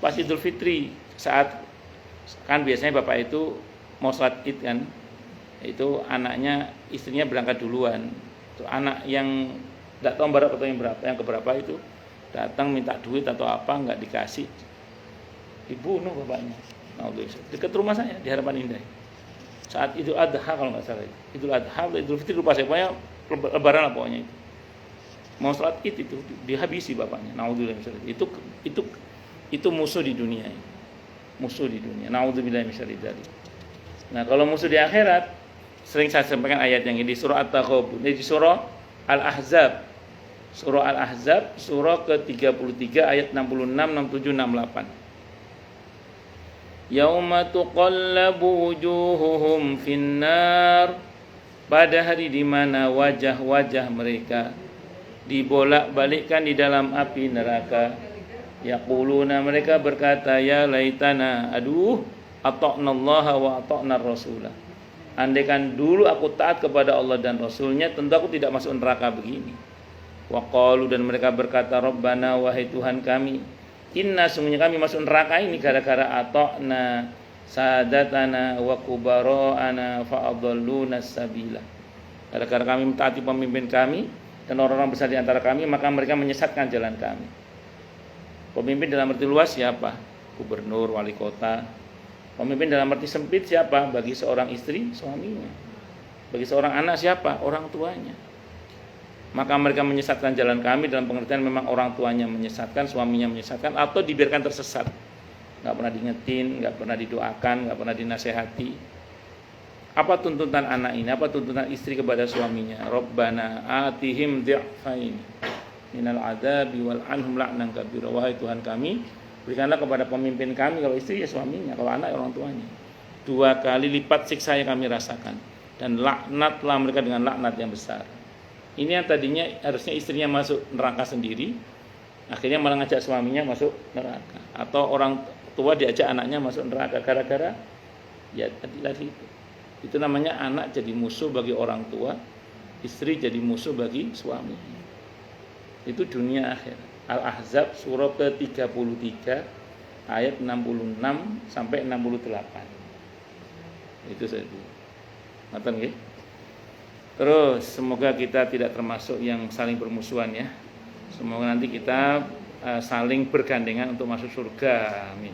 Pas Idul Fitri, saat kan biasanya bapak itu mau sholat Id kan, itu anaknya, istrinya berangkat duluan. Itu anak yang tidak tahu berapa atau yang keberapa itu datang minta duit atau apa, nggak dikasih, dibunuh bapaknya. Nah, dekat rumah saya di Harapan Indah. Saat Idul Adha kalau nggak salah, Idul Adha, Idul Fitri lupa saya, pokoknya Lebaran lah pokoknya itu. Mau sholat Id itu dihabisi bapaknya. Naudzubillah itu musuh di dunia ini. Musuh di dunia. Naudzubillah min syarri dzalik. Nah, kalau musuh di akhirat, sering saya sampaikan ayat yang ini di surah At-Taghabun, di surah Al-Ahzab. Surah Al-Ahzab, surah ke-33 ayat 66, 67, 68. Yauma tuqallabu wujuhuhum finnar, pada hari di mana wajah-wajah mereka dibolak-balikkan di dalam api neraka. Yaquluna, mereka berkata, ya laitana, aduh, ata'nallaha wa ata'nar rasulah. Andaikan dulu aku taat kepada Allah dan Rasulnya, tentu aku tidak masuk neraka begini. Wa qalu, dan mereka berkata, Rabbana, wahai Tuhan kami, inna, sungguhnya kami masuk neraka ini gara-gara ata'na sadatana wa kubara'ana fa'adalluna sabila. Gara-gara kami mentaati pemimpin kami dan orang-orang besar di antara kami, maka mereka menyesatkan jalan kami. Pemimpin dalam arti luas siapa? Gubernur, wali kota. Pemimpin dalam arti sempit siapa? Bagi seorang istri, suaminya. Bagi seorang anak siapa? Orang tuanya. Maka mereka menyesatkan jalan kami, dalam pengertian memang orang tuanya menyesatkan, suaminya menyesatkan, atau dibiarkan tersesat. Gak pernah diingetin, gak pernah didoakan, gak pernah dinasehati. Apa tuntutan anak ini? Apa tuntutan istri kepada suaminya? Rabbana atihim dhi'fain minal adabi wal anhum la'nan kabira. Wahai Tuhan kami, berikanlah kepada pemimpin kami, kalau istri ya suaminya, kalau anak ya orang tuanya, 2 kali lipat siksa yang kami rasakan, dan laknatlah mereka dengan laknat yang besar. Ini yang tadinya harusnya istrinya masuk neraka sendiri, akhirnya malah ngajak suaminya masuk neraka. Atau orang tua diajak anaknya masuk neraka gara-gara ya tadi itu. Itu namanya anak jadi musuh bagi orang tua, istri jadi musuh bagi suami. Itu dunia akhir. Al-Ahzab surah ke-33 ayat 66 sampai 68. Itu saja. Ngerti nggih? Terus semoga kita tidak termasuk yang saling bermusuhan ya. Semoga nanti kita saling bergandengan untuk masuk surga. Amin.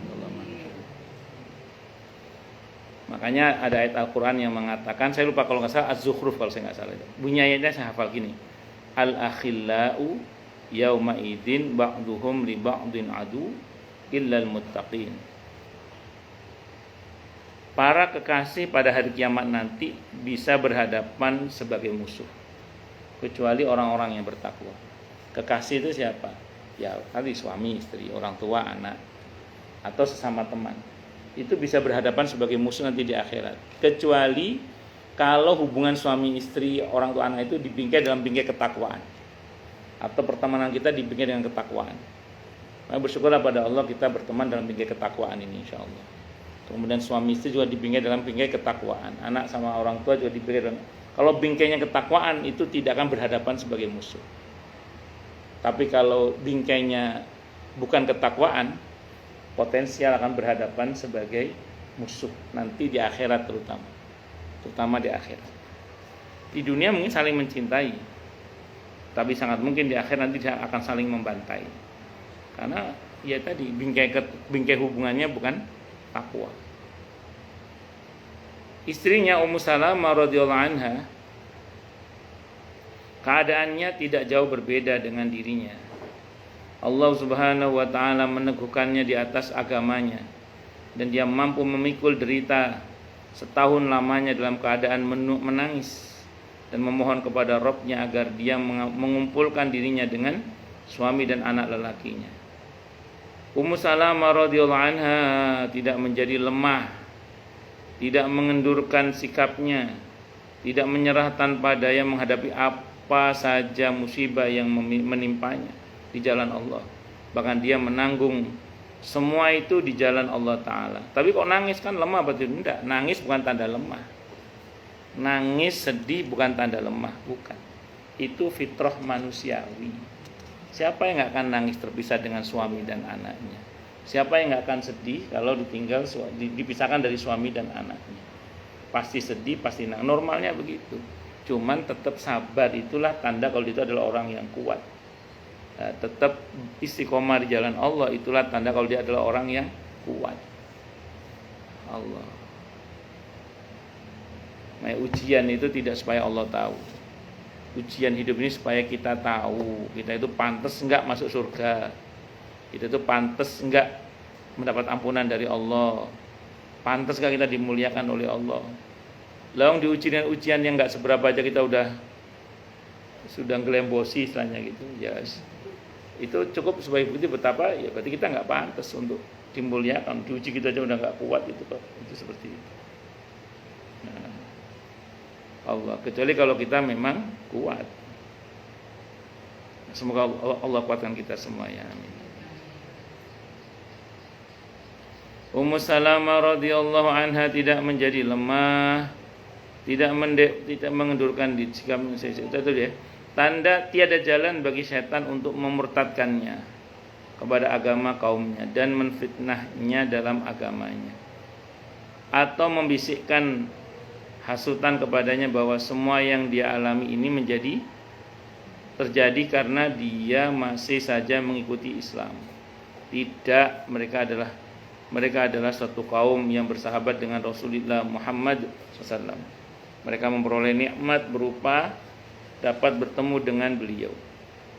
Makanya ada ayat Al-Quran yang mengatakan, saya lupa kalau nggak salah, Az-Zukhruf kalau saya nggak salah itu. Bunyi ayatnya saya hafal gini. Al-akhillau yauma idin ba'duhum li ba'din adu illal muttaqin. Para kekasih pada hari kiamat nanti bisa berhadapan sebagai musuh, kecuali orang-orang yang bertakwa. Kekasih itu siapa? Ya tadi suami, istri, orang tua, anak, atau sesama teman. Itu bisa berhadapan sebagai musuh nanti di akhirat. Kecuali kalau hubungan suami istri, orang tua, anak itu dibingkai dalam bingkai ketakwaan, atau pertemanan kita dibingkai dengan ketakwaan. Maka bersyukurlah pada Allah kita berteman dalam bingkai ketakwaan ini insyaallah. Kemudian suami istri juga dibingkai dalam bingkai ketakwaan. Anak sama orang tua juga dibingkai dalam. Kalau bingkainya ketakwaan itu tidak akan berhadapan sebagai musuh. Tapi kalau bingkainya bukan ketakwaan, potensial akan berhadapan sebagai musuh nanti di akhirat terutama di akhirat. Di dunia mungkin saling mencintai, tapi sangat mungkin di akhirat nanti akan saling membantai. Karena ya tadi bingkai hubungannya bukan takwa. Istrinya Ummu Salamah radhiyallahu anha, keadaannya tidak jauh berbeda dengan dirinya. Allah Subhanahu wa taala meneguhkannya di atas agamanya, dan dia mampu memikul derita setahun lamanya dalam keadaan menangis dan memohon kepada Rabb-nya agar dia mengumpulkan dirinya dengan suami dan anak lelakinya. Ummu Salamah radhiyallahu anha tidak menjadi lemah, tidak mengendurkan sikapnya, tidak menyerah tanpa daya menghadapi apa saja musibah yang menimpanya di jalan Allah. Bahkan dia menanggung semua itu di jalan Allah Ta'ala. Tapi kok nangis, kan lemah berarti? Tidak, nangis bukan tanda lemah. Nangis sedih bukan tanda lemah, bukan. Itu fitrah manusiawi. Siapa yang nggak akan nangis terpisah dengan suami dan anaknya? Siapa yang nggak akan sedih kalau ditinggal dipisahkan dari suami dan anaknya? Pasti sedih, pasti nangis. Normalnya begitu. Cuman tetap sabar, itulah tanda kalau itu adalah orang yang kuat. Tetap istiqomah di jalan Allah, itulah tanda kalau dia adalah orang yang kuat. Allah. Nah, ujian itu tidak supaya Allah tahu. Ujian hidup ini supaya kita tahu kita itu pantas enggak masuk surga, kita itu pantas enggak mendapat ampunan dari Allah, pantas enggak kita dimuliakan oleh Allah. Lalu diuji dengan ujian yang enggak seberapa aja kita sudah ngelembosi istilahnya gitu ya, itu cukup sebagai bukti betapa ya berarti kita enggak pantas untuk dimuliakan. Diuji kita aja udah enggak kuat itu seperti itu. Nah, Allah, kecuali kalau kita memang kuat. Semoga Allah kuatkan kita semua ya, amin. Ummu Salamah radhiyallahu anha tidak menjadi lemah, tidak mengendurkan diri. Itu dia. Tanda tiada jalan bagi setan untuk memurtadkannya kepada agama kaumnya dan menfitnahnya dalam agamanya, atau membisikkan hasutan kepadanya bahwa semua yang dia alami ini terjadi karena dia masih saja mengikuti Islam. Tidak, mereka adalah suatu kaum yang bersahabat dengan Rasulullah Muhammad SAW. Mereka memperoleh nikmat berupa dapat bertemu dengan beliau.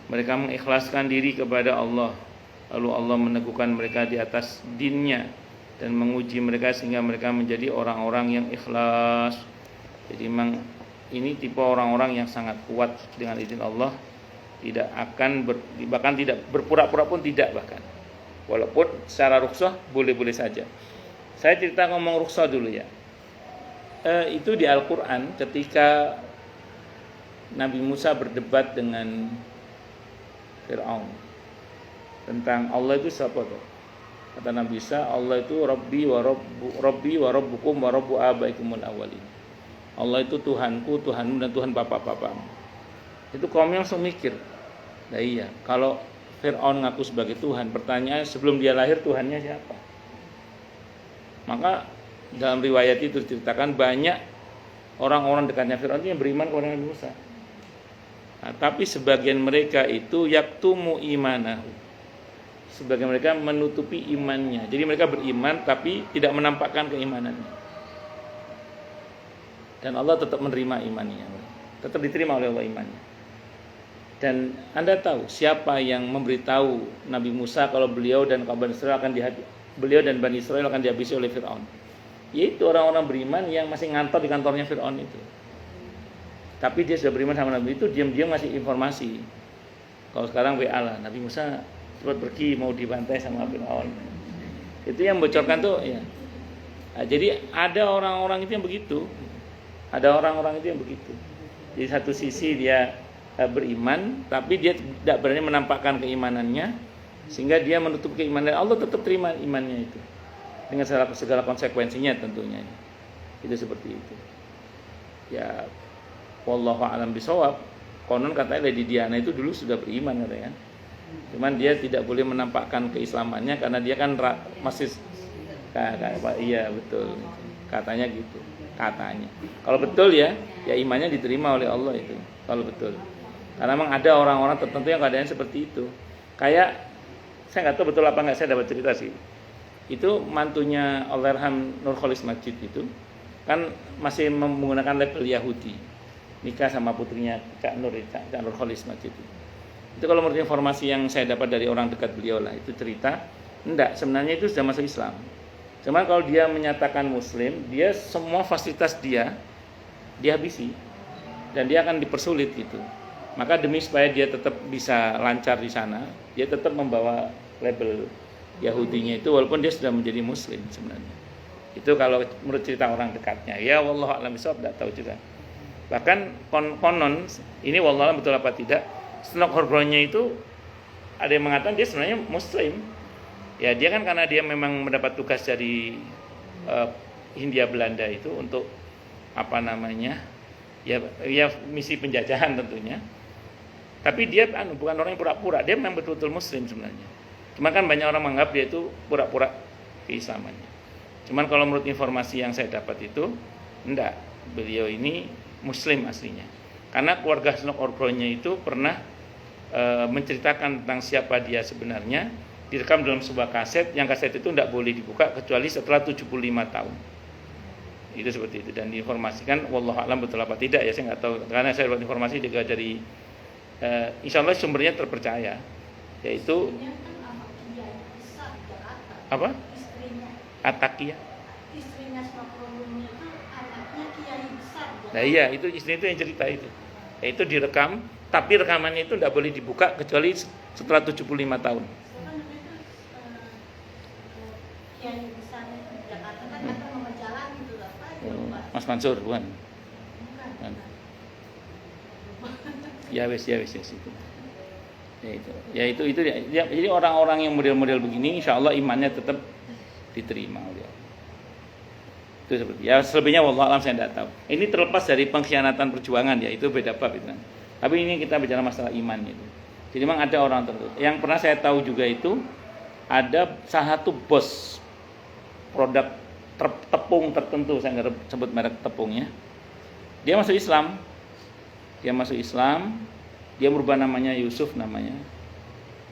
Mereka mengikhlaskan diri kepada Allah, lalu Allah meneguhkan mereka di atas dinnya dan menguji mereka sehingga mereka menjadi orang-orang yang ikhlas. Jadi memang ini tipe orang-orang yang sangat kuat dengan izin Allah, tidak akan bahkan tidak berpura-pura pun tidak, bahkan walaupun secara rukhsah boleh-boleh saja. Saya cerita ngomong rukhsah dulu ya. Itu di Al-Quran ketika Nabi Musa berdebat dengan Fir'aun tentang Allah itu siapa tuh? Kata Nabi Musa, Allah itu Rabbi wa Rabbukum wa Rabbu abaikumul awwalin. Allah itu Tuhanku, Tuhanmu, dan Tuhan bapak-bapakmu. Itu kaumnya langsung mikir. Nah iya, kalau Fir'aun ngaku sebagai Tuhan, pertanyaan sebelum dia lahir Tuhannya siapa? Maka dalam riwayat itu diceritakan banyak orang-orang dekatnya Fir'aun yang beriman kepada Nabi Musa. Nah, tapi sebagian mereka itu yaktumu imanahu. Sebagian mereka menutupi imannya. Jadi mereka beriman tapi tidak menampakkan keimanannya. Dan Allah tetap menerima imannya, tetap diterima oleh Allah imannya. Dan Anda tahu siapa yang memberitahu Nabi Musa kalau beliau dan Bani Israel akan dihabisi oleh Fir'aun? Yaitu orang-orang beriman yang masih ngantor di kantornya Fir'aun itu. Tapi dia sudah beriman sama Nabi itu, diam-diam ngasih informasi. Kalau sekarang WA lah, Nabi Musa cepat pergi mau dibantai sama Fir'aun. Itu yang bocorkan tuh ya. Nah, jadi ada orang-orang itu yang begitu. Ada orang-orang itu yang begitu. Di satu sisi dia beriman, tapi dia tidak berani menampakkan keimanannya, sehingga dia menutup keimanan. Allah tetap terima imannya itu dengan segala konsekuensinya tentunya. Itu seperti itu. Ya, wallahu a'lam bishawab. Konon katanya Lady Diana itu dulu sudah beriman katanya. Cuman dia tidak boleh menampakkan keislamannya karena dia kan masih iya betul. Katanya gitu. Katanya. Kalau betul ya imannya diterima oleh Allah itu. Kalau betul. Karena memang ada orang-orang tertentu yang keadaannya seperti itu. Kayak saya nggak tahu betul apa nggak, saya dapat cerita sih. Itu mantunya Allahyarham Nurcholish Madjid itu kan masih menggunakan label Yahudi. Nikah sama putrinya Cak Nurcholish Madjid itu kalau menurut informasi yang saya dapat dari orang dekat beliau lah, itu cerita enggak, sebenarnya itu sudah masuk Islam. Cuman kalau dia menyatakan Muslim, dia semua fasilitas dia dihabisi dan dia akan dipersulit gitu. Maka demi supaya dia tetap bisa lancar di sana, dia tetap membawa label Yahudinya itu walaupun dia sudah menjadi Muslim sebenarnya. Itu kalau menurut cerita orang dekatnya. Ya wallahu a'lam bishawab, enggak tahu juga. Bahkan konon ini wallahu a'lam betul apa tidak, Stockholm-nya itu ada yang mengatakan dia sebenarnya Muslim. Ya dia kan karena dia memang mendapat tugas dari Hindia Belanda itu untuk apa namanya ya misi penjajahan tentunya. Tapi dia bukan orang yang pura-pura, dia memang betul-betul muslim sebenarnya. Cuma kan banyak orang menganggap dia itu pura-pura keislamannya. Cuman kalau menurut informasi yang saya dapat itu enggak, beliau ini muslim aslinya. Karena keluarga Hasnul Orgronya itu pernah menceritakan tentang siapa dia sebenarnya, direkam dalam sebuah kaset, yang kaset itu tidak boleh dibuka kecuali setelah 75 tahun. Itu seperti itu, dan diinformasikan wallahu a'lam betul apa tidak ya, saya nggak tahu, karena saya dapat informasi juga dari insya Allah sumbernya terpercaya, yaitu apa? Atakia. Istrinya Smakrono itu anaknya kiai besar. Nah iya, itu istri itu yang cerita itu. Yaitu direkam, tapi rekamannya itu tidak boleh dibuka kecuali setelah 75 tahun. Kiai besar di Jakarta kan kata nama jalan gitu lah, Pak. Mas Mansur, bukan? Bukan. Ya wes itu. Ya itu ya, jadi orang-orang yang model-model begini insya Allah imannya tetap diterima oleh Allah. Itu seperti ya, selebihnya wallahu alam saya tidak tahu. Ini terlepas dari pengkhianatan perjuangan ya, itu beda bab itu kan. Tapi ini kita bicara masalah iman itu. Jadi memang ada orang tertentu. Yang pernah saya tahu juga itu ada salah satu bos produk tepung tertentu, saya nggak sebut merek tepungnya. Dia masuk Islam. Dia merubah namanya Yusuf namanya.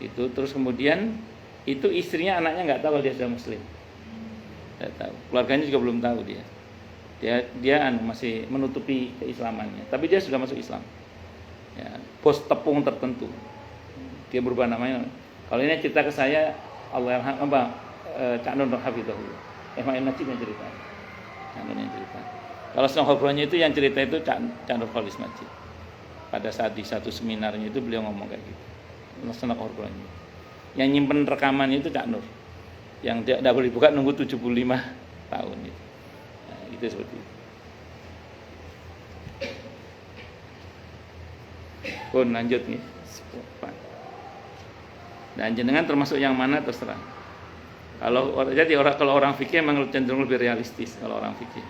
Itu terus kemudian itu istrinya anaknya nggak tahu kalau dia sudah muslim. Nggak tahu. Keluarganya juga belum tahu dia. Dia masih menutupi keislamannya. Tapi dia sudah masuk Islam. Ya, bos tepung tertentu. Dia berubah namanya. Kalau ini cerita ke saya Allah Cak Nur Hafizahullah. Main Najib yang cerita. Cak Nur yang cerita. Kalau Senang Khobrahnya itu yang cerita itu Cak Nur Khalis Majid. Pada saat di satu seminarnya itu beliau ngomong kayak gitu. Senang Khobrahnya. Yang nyimpen rekamannya itu Cak Nur. Yang dia tidak boleh buka nunggu 75 tahun itu. Nah, itu seperti itu. Lanjut nih. Dan jenengan termasuk yang mana terserah. Kalau orang fikih memang cenderung lebih realistis kalau orang fikih.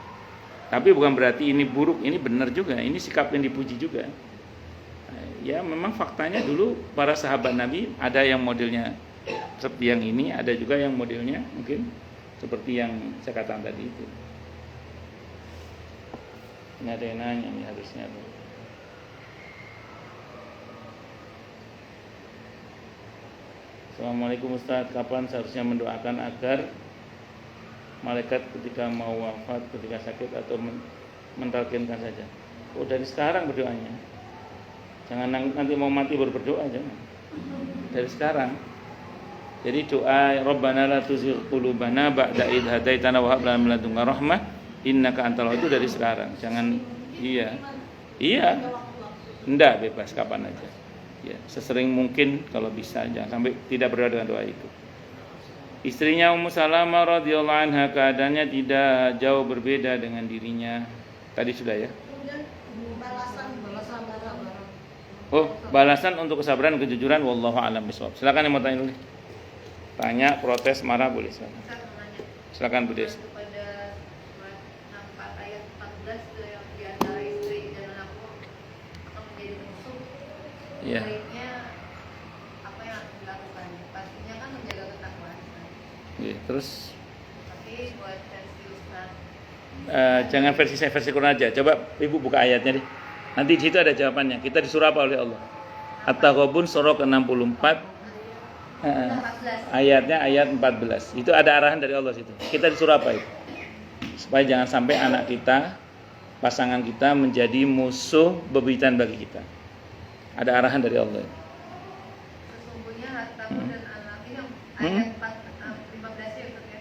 Tapi bukan berarti ini buruk, ini benar juga. Ini sikap yang dipuji juga. Ya memang faktanya dulu para sahabat Nabi ada yang modelnya seperti yang ini, ada juga yang modelnya mungkin seperti yang saya katakan tadi itu. Ini ada yang nanya nih harusnya. Assalamualaikum Ustaz, kapan seharusnya mendoakan agar malaikat ketika mau wafat, ketika sakit atau mentalkinkan saja? Oh dari sekarang berdoanya. Jangan nanti mau mati baru berdoa, jangan. Dari sekarang. Jadi doa Rabbana la tuzigh qulubana ba'da idh hadaitana wa hab lana min ladunka rahmah innaka antal wahhab, itu dari sekarang. Jangan iya. Enggak, bebas kapan aja. Ya, sesering mungkin kalau bisa, jangan sampai tidak berdoa dengan doa itu. Istrinya Ummu Salamah radhiyallahu anha keadaannya tidak jauh berbeda dengan dirinya. Tadi sudah ya. Oh, balasan untuk kesabaran dan kejujuran wallahu a'lam bishawab. Silakan yang mau tanya dulu. Tanya, protes, marah boleh silakan. Silakan Bu Des. Kepada ayat 14 yang di antara istri dan anakmu akan menjadi musuh. Iya. Baiknya apa yang harus dilakukan? Pastinya kan menjaga ketakwaan. Oke, terus Tapi buat versi Ustaz, jangan versi saya, versi Quran aja. Coba Ibu buka ayatnya deh. Nanti di situ ada jawabannya. Kita disuruh apa oleh Allah? At-Taghabun surah ke-64. Ayatnya ayat 14. Itu ada arahan dari Allah situ. Kita disuruh apa itu? Supaya jangan sampai anak kita, pasangan kita menjadi musuh bebuyutan bagi kita. Ada arahan dari Allah. sesungguhnya hartamu dan anakmu yang ayat 15 ya Ustaz ya.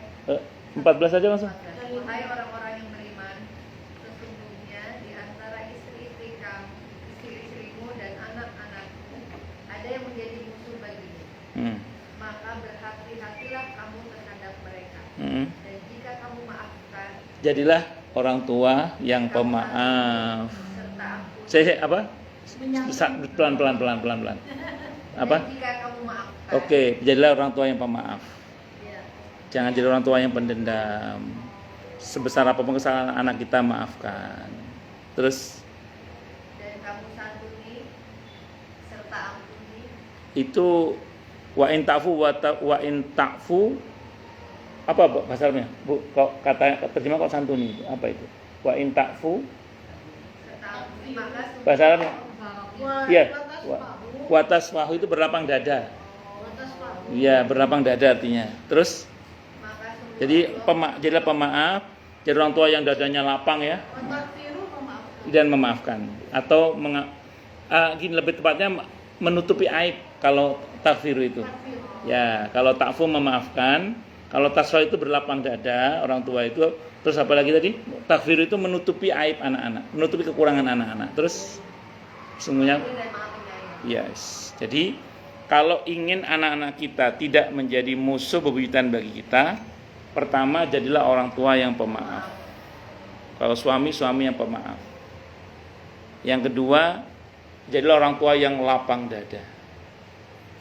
14 aja langsung. Wahai orang-orang yang beriman, sesungguhnya di antara istri-istrimu dan anak-anakmu ada yang menjadi musuh bagimu. Maka berhati-hatilah kamu terhadap mereka. Dan jika kamu maafkan, Jadilah orang tua yang pemaaf. serta ampun. Saya apa? Pelan-pelan. Apa? Dan jika kamu maafkan. Oke, jadilah orang tua yang pemaaf. Ya. Jangan jadi orang tua yang pendendam. Sebesar apapun kesalahan anak kita, maafkan. Terus Dan kamu santuni serta kata ampuni. Itu wa in ta'fu apa bahasa Arabnya? Bu, kok kata terjemah kok santuni itu apa itu? Wa in ta'fu Kata ampuni maka bahasa Arabnya? Iya. Wa tasfahu itu berlapang dada. Iya, berlapang dada artinya. Terus maka jadi jadilah pemaaf, jadi orang tua yang dadanya lapang ya dan memaafkan atau gini lebih tepatnya menutupi aib kalau takfiru itu. Ya, kalau ta'fu memaafkan, kalau tasfa itu berlapang dada orang tua itu. Terus apa lagi tadi? Takfiru itu menutupi aib anak-anak, menutupi kekurangan anak-anak. Terus semuanya yes. Jadi kalau ingin anak-anak kita tidak menjadi musuh bebuyutan bagi kita, pertama jadilah orang tua yang pemaaf. Kalau suami yang pemaaf. Yang kedua, jadilah orang tua yang lapang dada.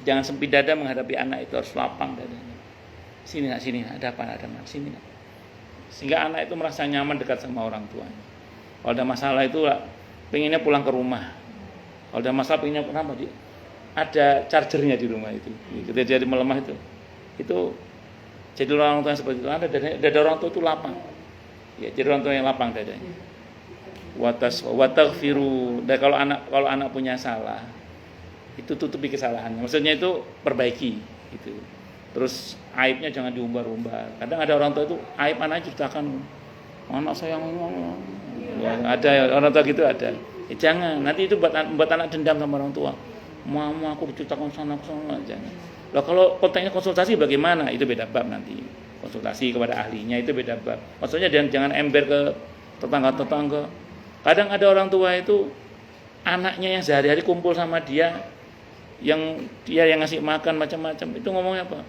Jangan sempit dada menghadapi anak, itu harus lapang dadanya. Sini nak, ada apa, sini nak. Sehingga anak itu merasa nyaman dekat sama orang tuanya. Kalau ada masalah itu pengennya pulang ke rumah. Kalau ada masalah pengennya kenapa? Ada chargernya di rumah itu. Ketika dia melemah itu jadi orang tua yang seperti itu. Dada orang tua itu lapang. Ya, jadi orang tua yang lapang dadanya. Wataghfiru. Dan kalau anak punya salah, itu tutupi kesalahannya. Maksudnya itu perbaiki gitu. Terus aibnya jangan diumbar-umbar. Kadang ada orang tua itu aib anaknya ceritakan, anak saya yang ya, ada orang tua gitu ada. Jangan, nanti itu buat anak dendam sama orang tua. Mama aku diceritakan sana jangan. Lah kalau konteksnya konsultasi bagaimana? Itu beda bab nanti. Konsultasi kepada ahlinya itu beda bab. Maksudnya jangan ember ke tetangga-tetangga. Kadang ada orang tua itu anaknya yang sehari-hari kumpul sama dia yang ngasih makan macam-macam, itu ngomongnya apa?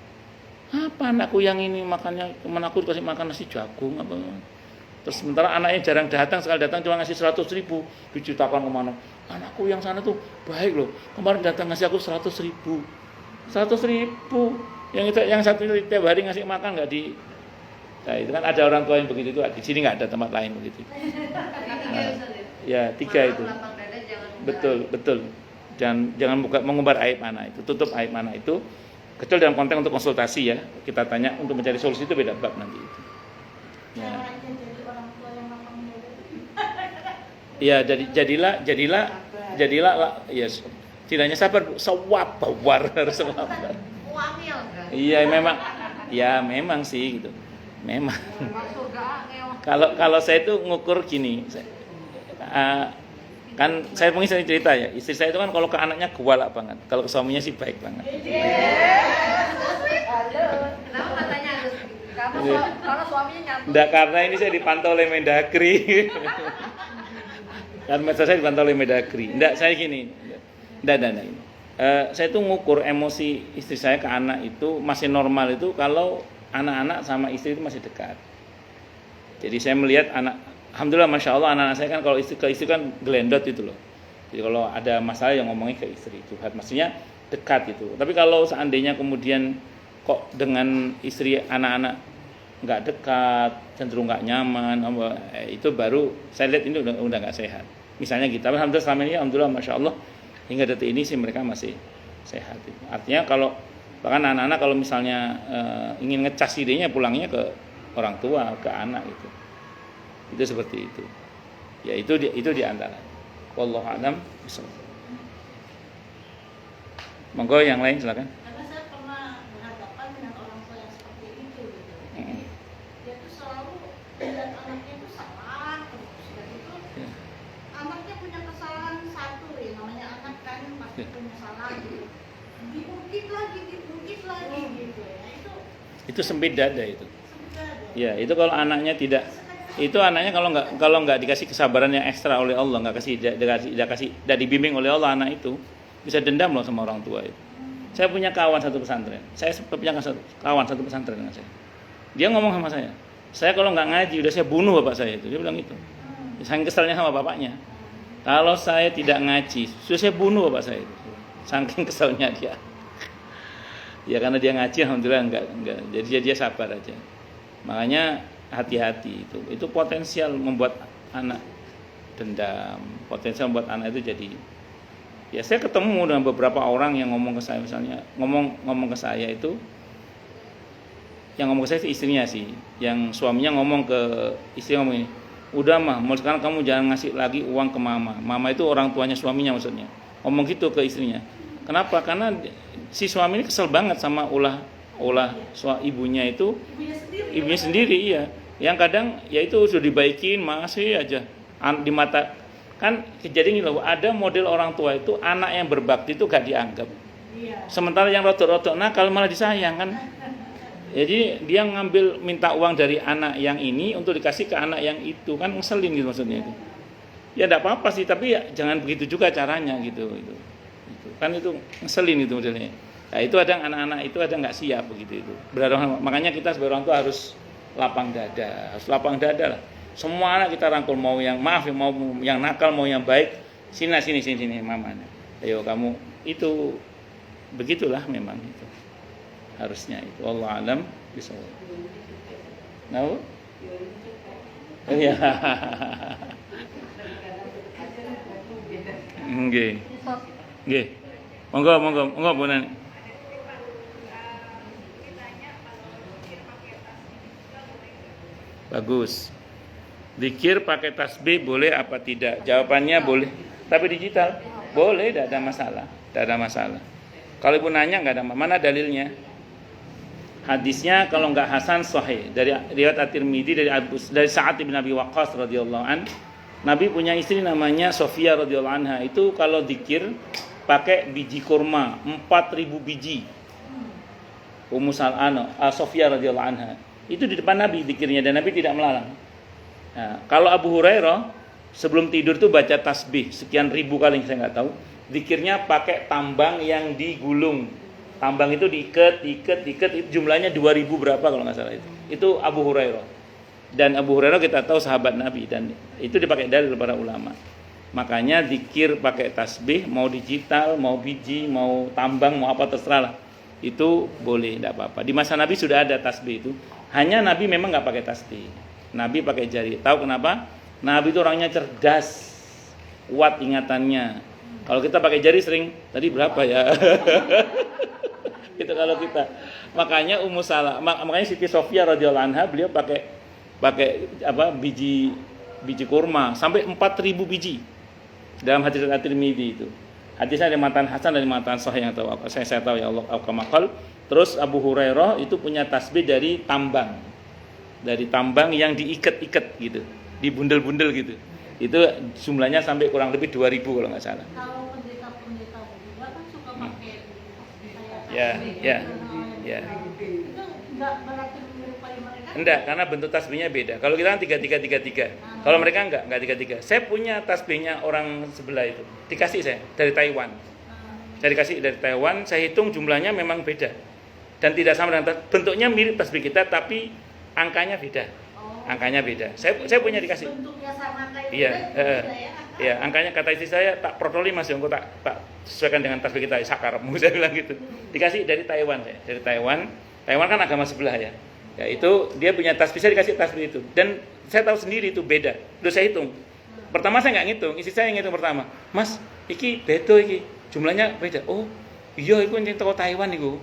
Apa anakku yang ini makannya, kemana aku dikasih makan nasi jagung apa? Terus sementara anaknya jarang datang, sekali datang cuma ngasih 100.000, diceritakan kemana? Anakku yang sana tuh baik loh, kemarin datang ngasih aku 100.000, yang satu itu tiap hari ngasih makan nggak di. Nah, itu kan ada orang tua yang begitu itu, di sini nggak ada tempat lain begitu. Ya 3 itu. Betul. Jangan mengumbar aib anak itu, tutup aib anak itu. Kecuali dalam konteks untuk konsultasi ya, kita tanya untuk mencari solusi itu beda bab nanti itu. Ya, jadilah ya tidaknya sabar sawab bawar harus sawab. Iya memang sih gitu. Memang. Kalau saya itu ngukur gini, kan saya mungkin sering cerita ya, istri saya itu kan kalau ke anaknya galak banget, kalau ke suaminya sih baik banget. Kenapa katanya harus kamu kalau suaminya nyambung? Enggak, karena ini saya dipantau oleh Mendagri. Kan medsos saya dipantau oleh Mendagri. Enggak, saya gini. Enggak. Saya tuh ngukur emosi istri saya ke anak itu masih normal itu kalau anak-anak sama istri itu masih dekat. Jadi saya melihat alhamdulillah masya Allah anak-anak saya kan kalau ke istri kan gelendot itu loh. Jadi kalau ada masalah yang ngomongnya ke istri itu, maksudnya dekat itu. Tapi kalau seandainya kemudian kok dengan istri anak-anak nggak dekat, cenderung nggak nyaman, itu baru saya lihat ini udah nggak sehat. Misalnya gitu. Tapi alhamdulillah selama ini alhamdulillah masya Allah hingga detik ini sih mereka masih sehat. Itu. Artinya kalau bahkan anak-anak kalau misalnya ingin ngecas idenya pulangnya ke orang tua, ke anak gitu. Itu seperti itu. Ya itu di antara. Wallahu a'lam bishawab. Monggo yang lain silakan. Karena saya pernah berhadapan dengan orang tua yang seperti itu gitu. Jadi dia tuh selalu melihat anaknya itu salah terus gitu. Anaknya punya kesalahan satu ya, namanya anak kan pasti punya salah gitu. Diungkit lagi gitu ya. Itu sempit dada itu. Ya, itu kalau anaknya tidak itu anaknya kalau nggak dikasih kesabaran yang ekstra oleh Allah, tidak dibimbing oleh Allah, anak itu bisa dendam loh sama orang tua itu. Saya punya kawan satu pesantren. Saya punya kawan satu pesantren dengan saya. Dia ngomong sama saya kalau nggak ngaji udah saya bunuh bapak saya itu. Dia bilang itu. Saking keselnya sama bapaknya. Kalau saya tidak ngaji, sudah saya bunuh bapak saya itu. Saking keselnya dia. Ya karena dia ngaji alhamdulillah enggak. Jadi dia sabar aja. Makanya hati-hati itu potensial membuat anak dendam, potensial membuat anak itu jadi Ya saya ketemu dengan beberapa orang yang ngomong ke saya, misalnya ngomong ke saya itu, yang ngomong ke saya itu istrinya sih, yang suaminya ngomong ke istri, ngomong ini, udah mah, mulai sekarang kamu jangan ngasih lagi uang ke mama. Mama itu orang tuanya suaminya maksudnya. Ngomong gitu ke istrinya. Kenapa? Karena si suami ini kesel banget sama ulah ibunya itu, ibunya sendiri iya. Yang kadang ya itu sudah dibaikin masih aja di mata. Kan kejadian gitu, ada model orang tua itu anak yang berbakti itu gak dianggap. Sementara yang rotok-rotok nakal malah disayang kan. Jadi dia ngambil minta uang dari anak yang ini untuk dikasih ke anak yang itu, kan ngeselin gitu maksudnya itu. Ya enggak apa-apa sih, tapi ya jangan begitu juga caranya gitu. Kan itu ngeselin itu modelnya. Nah, itu ada anak-anak itu ada nggak siap begitu itu. Makanya kita sebagai orang tua harus lapang dada lah. Semua anak kita rangkul, mau yang maaf, mau yang nakal, mau yang baik, sini mama. Ayo kamu itu begitulah memang itu. Harusnya itu. Wallahu alam bishawab. Tahu? Iya. Nggih. Monggo Bu Nani. Bagus. Zikir pakai tasbih boleh apa tidak? Jawabannya boleh. Tapi digital boleh, tidak ada masalah. Kalau ibu nanya nggak ada, mana dalilnya? Hadisnya kalau nggak hasan sahih dari riwayat At-Tirmidzi dari Sa'ad bin Abi Waqqas radhiyallahu an. Nabi punya istri namanya Sofia radhiyallahu anha. Itu kalau zikir pakai biji kurma 4.000 biji. Ummu Sal'ano, Sofia radhiyallahu anha. Itu di depan Nabi zikirnya dan Nabi tidak melarang. Nah, kalau Abu Hurairah sebelum tidur tuh baca tasbih sekian ribu kali, saya nggak tahu. Zikirnya pakai tambang yang digulung. Tambang itu diikat, jumlahnya 2000 berapa kalau nggak salah itu. Itu Abu Hurairah. Dan Abu Hurairah kita tahu sahabat Nabi dan itu dipakai dalil para ulama. Makanya zikir pakai tasbih, mau digital, mau biji, mau tambang, mau apa terserah lah. Itu boleh, tidak apa-apa. Di masa Nabi sudah ada tasbih itu. Hanya Nabi memang nggak pakai tasbih. Nabi pakai jari. Tahu kenapa? Nabi itu orangnya cerdas, kuat ingatannya. Kalau kita pakai jari sering, tadi berapa ya? Itu kalau kita. Makanya makanya Siti Sofia radhiyallahu anha beliau pakai biji kurma sampai 4.000 biji. Dalam hadis At-Tirmidzi itu. Hadisnya dari matan hasan dan matan sahih yang tahu. Saya tahu ya Allah al-kamakal. Terus Abu Hurairah itu punya tasbih dari tambang. Dari tambang yang diikat-ikat gitu, dibundel-bundel gitu. Itu jumlahnya sampai kurang lebih 2000 kalau nggak salah. Kalau pendeta juga kan suka pakai Ya. Itu enggak berarti menyerupai mereka. Enggak, karena bentuk tasbihnya beda. Kalau kita kan 33. Kalau mereka enggak 33. Saya punya tasbihnya orang sebelah itu. Dikasih saya dari Taiwan. Saya dikasih dari Taiwan, saya hitung jumlahnya memang beda. Dan tidak sama dengan bentuknya mirip tasbih kita tapi angkanya beda. Angkanya beda. Saya punya dikasih. Bentuknya sama kayak Iya, ya. angkanya kata istri saya tak protoli Mas, engko tak sesuaikan dengan tasbih kita sakar. Saya bilang gitu. Dikasih dari Taiwan saya. Dari Taiwan. Taiwan kan agama sebelah ya. Ya itu dia punya tasbih, saya dikasih tasbih itu. Dan saya tahu sendiri itu beda. Udah saya hitung. Pertama saya enggak ngitung, istri saya yang ngitung pertama. Mas, iki beda iki. Jumlahnya beda. Oh, iya iku yang teko Taiwan iku.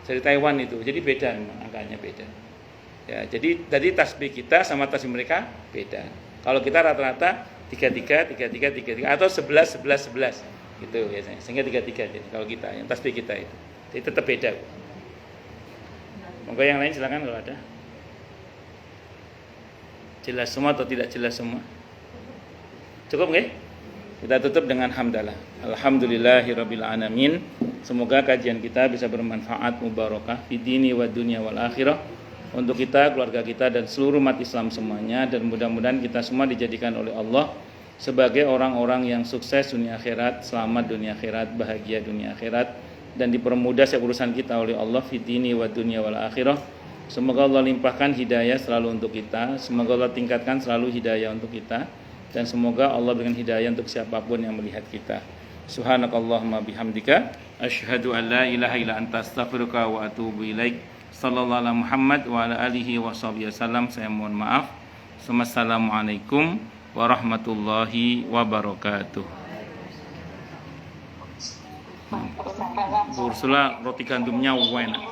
Dari Taiwan itu. Jadi beda memang, angkanya beda. Ya, jadi tadi tasbih kita sama tasbih mereka beda. Kalau kita rata-rata 33 atau 11 gitu biasanya. Sehingga 33 jadi kalau kita yang tasbih kita itu. Jadi tetap beda. Monggo yang lain silakan kalau ada. Jelas semua atau tidak jelas semua? Cukup nggih? Kita tutup dengan hamdalah. Alhamdulillahirabbil alamin. Semoga kajian kita bisa bermanfaat, mubarakah fid dini wad dunya wal akhirah. Untuk kita, keluarga kita dan seluruh umat Islam semuanya, dan mudah-mudahan kita semua dijadikan oleh Allah sebagai orang-orang yang sukses dunia akhirat, selamat dunia akhirat, bahagia dunia akhirat, dan dipermudah urusan kita oleh Allah fid dini wad dunya wal akhirah. Semoga Allah limpahkan hidayah selalu untuk kita, semoga Allah tingkatkan selalu hidayah untuk kita, dan semoga Allah berikan hidayah untuk siapapun yang melihat kita. Subhanakallahumma bihamdika asyhadu an la ilaha illa anta astaghfiruka wa atubu ilaik. Sallallahu alaihi Muhammad wa ala alihi washabihi wasallam. Saya mohon maaf. Assalamualaikum warahmatullahi wabarakatuh. Bu Ursula roti gandumnya enak.